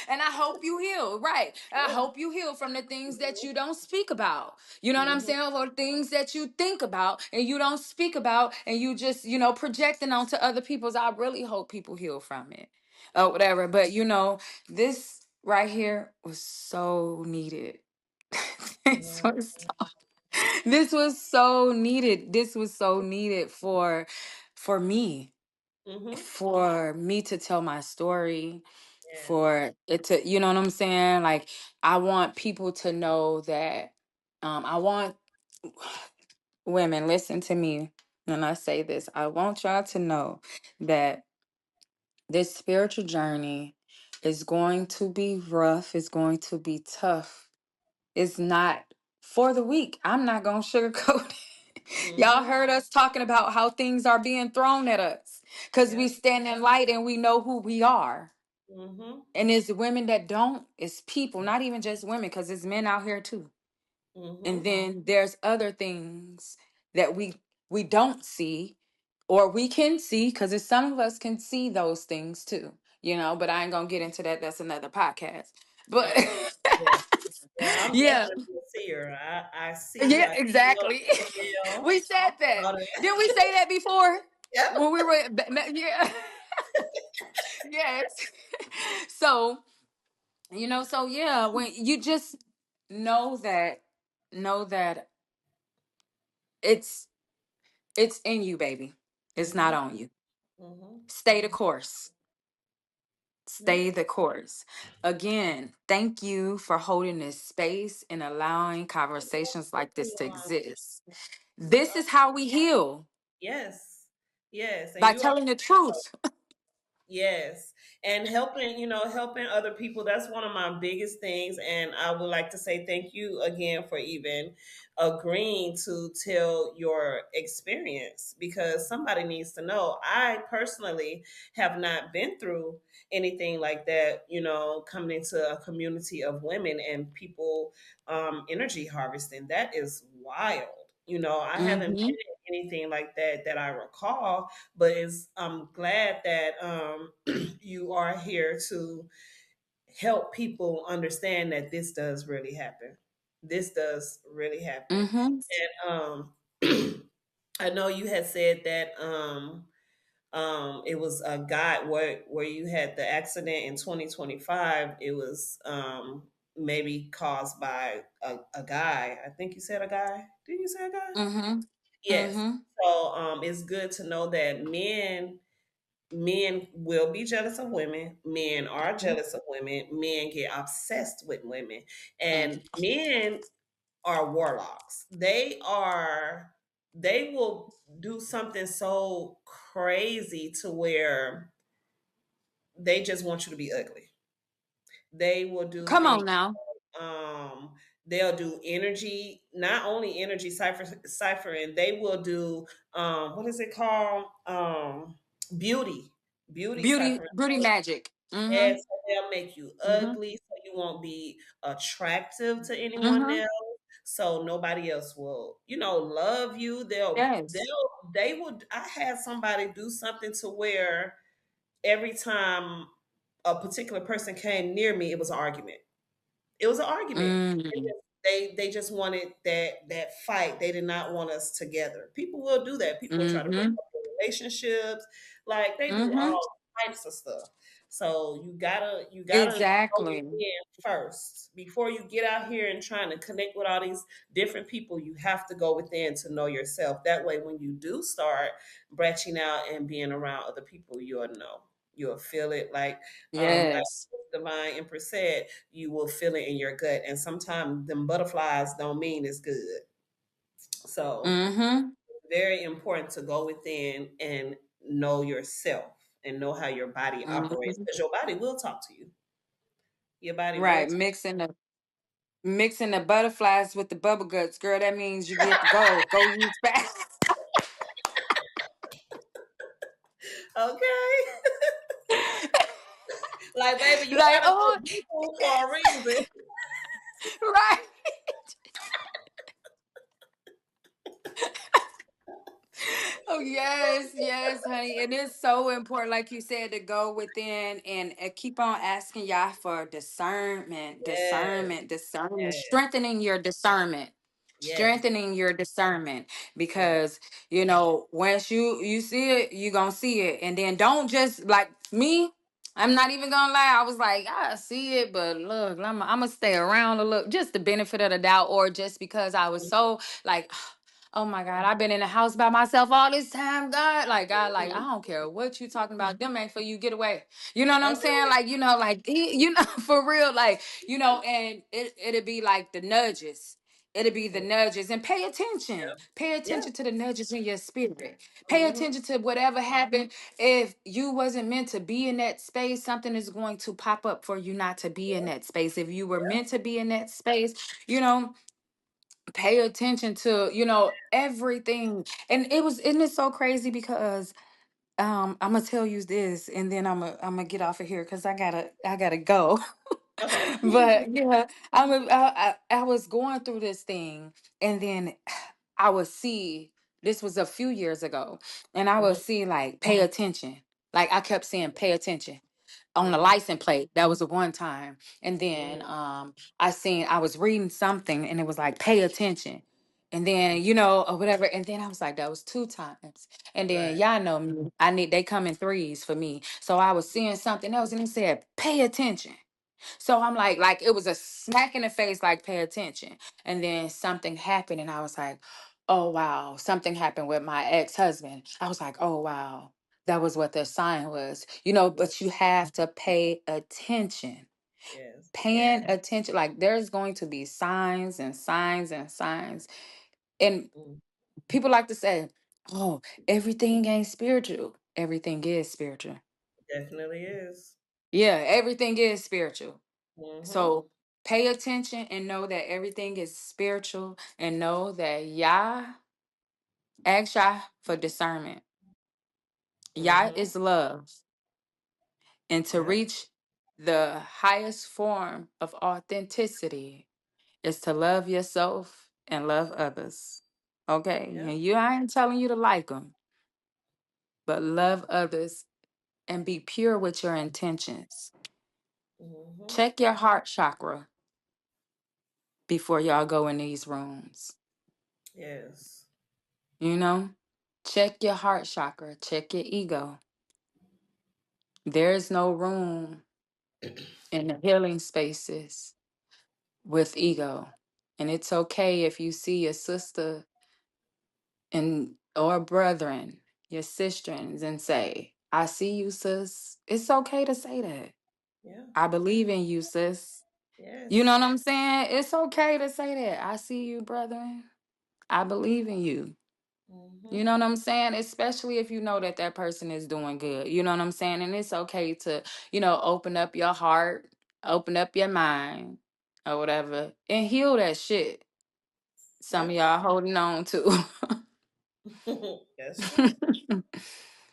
And I hope you heal. Right. I hope you heal from the things that you don't speak about. You know what I'm Mm-hmm. saying? Or things that you think about and you don't speak about, and you just, projecting onto other people's. I really hope people heal from it or whatever. But this right here was so needed. this was so, this was so needed. This was so needed for me, Mm-hmm. for me to tell my story, Yeah. for it to, you know what I'm saying? Like, I want people to know that, I want women, listen to me when I say this. I want y'all to know that this spiritual journey is going to be rough, it's going to be tough. It's not for the weak. I'm not going to sugarcoat it. Y'all Mm-hmm. heard us talking about how things are being thrown at us because we Yeah. stand in light and we know who we are. Mm-hmm. And it's women that don't, it's people, not even just women, because it's men out here too. And Mm-hmm. then there's other things that we don't see, or we can see, because some of us can see those things too, but I ain't gonna get into that. That's another podcast. But Uh, yeah. Yeah. I'm yeah, definitely a seer. I see, yeah, I feel, exactly. I smell We said that. all that. Didn't we say that before? Yep. When we were, yeah, yes. So, so yeah, when you just know that, know that it's it's in you, baby. It's not Mm-hmm. on you. Mm-hmm. Stay the Mm-hmm. course. Yep. Stay the course. Again, thank you for holding this space and allowing conversations like this to exist. You This are, is how we heal, yes. Yes. And by you are, telling the truth. Yes. And helping, helping other people, that's one of my biggest things. And I would like to say thank you again for even agreeing to tell your experience, because somebody needs to know. I personally have not been through anything like that, coming into a community of women and people energy harvesting. That is wild. I haven't Mm-hmm. been in anything like that I recall, but I'm glad that you are here to help people understand that this does really happen. This does really happen. Mm-hmm. And I know you had said that it was a guy where you had the accident in 2025. It was maybe caused by a guy. I think you said a guy. Did you say a guy? Mm-hmm. Yes. Mm-hmm. So it's good to know that men will be jealous of women. Men are jealous of women. Men get obsessed with women. And men are warlocks. They will do something so crazy to where they just want you to be ugly. They will do Come things. on now. Um, they'll do energy, not only energy ciphering. They will do what is it called? Beauty ciphering. Beauty magic. Yes, Mm-hmm. so they'll make you Mm-hmm. ugly, so you won't be attractive to anyone Mm-hmm. else. So nobody else will, love you. Yes. They would. I had somebody do something to where every time a particular person came near me, it was an argument. It was an argument. Mm. They just wanted that fight. They did not want us together. People will do that. People will try to break Mm-hmm. up their relationships. Like they do Mm-hmm. all types of stuff. So you gotta go Exactly. within first before you get out here and trying to connect with all these different people. You have to go within to know yourself. That way, when you do start branching out and being around other people, you'll know. You'll feel it like Yes. Divine Empress said, you will feel it in your gut. And sometimes them butterflies don't mean it's good. So Mm-hmm. very important to go within and know yourself and know how your body operates, Mm-hmm. because your body will talk to you. Your body will Right. talk. Mixing the butterflies with the bubble guts, girl. That means you get to go. Go use fast. Okay. Like, baby, you Like, gotta oh, go people for a reason. right. Oh yes, yes, honey. It is so important, like you said, to go within and keep on asking y'all for discernment, Yes, discernment, discernment, yes, strengthening your discernment, yes, strengthening your discernment. yes. Because once you see it, you gonna see it, and then don't just like me. I'm not even gonna lie. I was like, I see it, but look, I'm gonna stay around a look, just the benefit of the doubt, or just because I was so like, oh my God, I've been in the house by myself all this time. God, like, I Mhm. don't care what you talking about. Them ain't for you. Get away. You know what I'm saying? Okay. Like, for real, like, and it'll be like the nudges. It'll be the nudges, and pay attention. Pay Yeah. attention to the nudges in your spirit. Pay Mhm. attention to whatever happened. If you wasn't meant to be in that space, something is going to pop up for you not to be in that space. If you were meant to be in that space, you know, pay attention to everything. And isn't it so crazy because I'm gonna tell you this, and then I'm gonna get off of here because I gotta go. Okay. But yeah, I was going through this thing, and then I would see, this was a few years ago, and I would Mhm. see like pay attention. Like I kept saying pay attention on the Mhm. license plate. That was a one time. And then Mhm. I was reading something, and it was like pay attention. And then, or whatever. And then I was like, that was two times. And then Right. y'all know me. They come in threes for me. So I was seeing something else, and it said, pay attention. So I'm like it was a smack in the face, like pay attention. And then something happened, and I was like, oh wow, something happened with my ex-husband. I was like, oh wow, that was what the sign was, but you have to pay attention. Yes. Paying attention, like there's going to be signs and signs and signs. And Mm. people like to say, oh, everything ain't spiritual. Everything is spiritual. Definitely is. Yeah, everything is spiritual. Mm-hmm. So pay attention and know that everything is spiritual, and know that Yah, ask Yah for discernment. Yah Mm-hmm. is love. And to Yep. reach the highest form of authenticity is to love yourself and love others. Okay? Yep. And I ain't telling you to like them, but love others and be pure with your intentions. Mm-hmm. Check your heart chakra before y'all go in these rooms. Yes. You know? Check your heart chakra, check your ego. There is no room in the healing spaces with ego. And it's okay if you see a sister and or brethren, your sistrins, and say, I see you, sis. It's okay to say that. Yeah. I believe in you, sis. You know Yes. what I'm saying? It's okay to say that. I see you, brethren. I believe in you. You Mm-hmm. know what I'm saying? Especially if you know that that person is doing good. You know what I'm saying? And it's okay to, open up your heart, open up your mind, or whatever, and heal that shit. Some of Yep. y'all holding on to. That's true.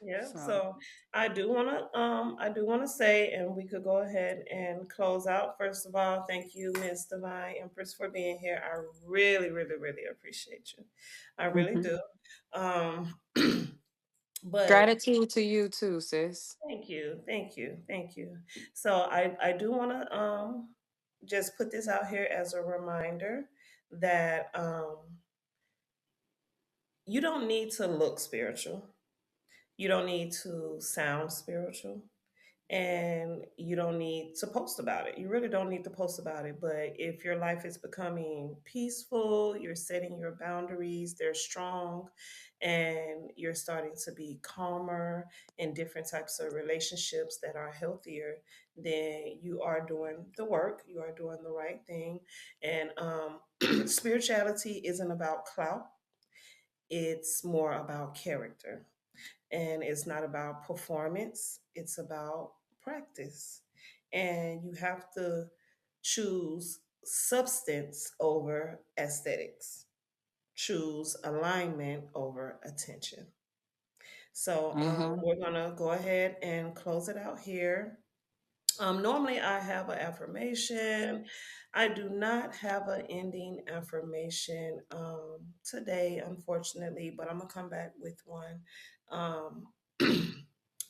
Yeah, So, so I do wanna say, and we could go ahead and close out. First of all, thank you, Miss Divine Empress, for being here. I really, really, really appreciate you. I really mhm. do. Um, but Gratitude to you too, sis. thank you, thank you, thank you. So I do wanna just put this out here as a reminder that you don't need to look spiritual. You don't need to sound spiritual. And you don't need to post about it. You really don't need to post about it. But if your life is becoming peaceful, you're setting your boundaries, they're strong, and you're starting to be calmer in different types of relationships that are healthier, then you are doing the work, you are doing the right thing. And spirituality isn't about clout, it's more about character, and it's not about performance, it's about practice. And you have to choose substance over aesthetics, choose alignment over attention. So Mm-hmm. we're going to go ahead and close it out here. Normally, I have an affirmation. I do not have an ending affirmation today, unfortunately, but I'm going to come back with one um,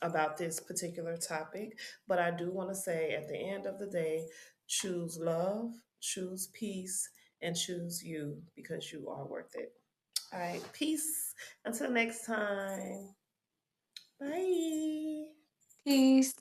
about this particular topic. But I do want to say at the end of the day, choose love, choose peace, and choose you because you are worth it. All right, peace. Until next time. Bye. Peace.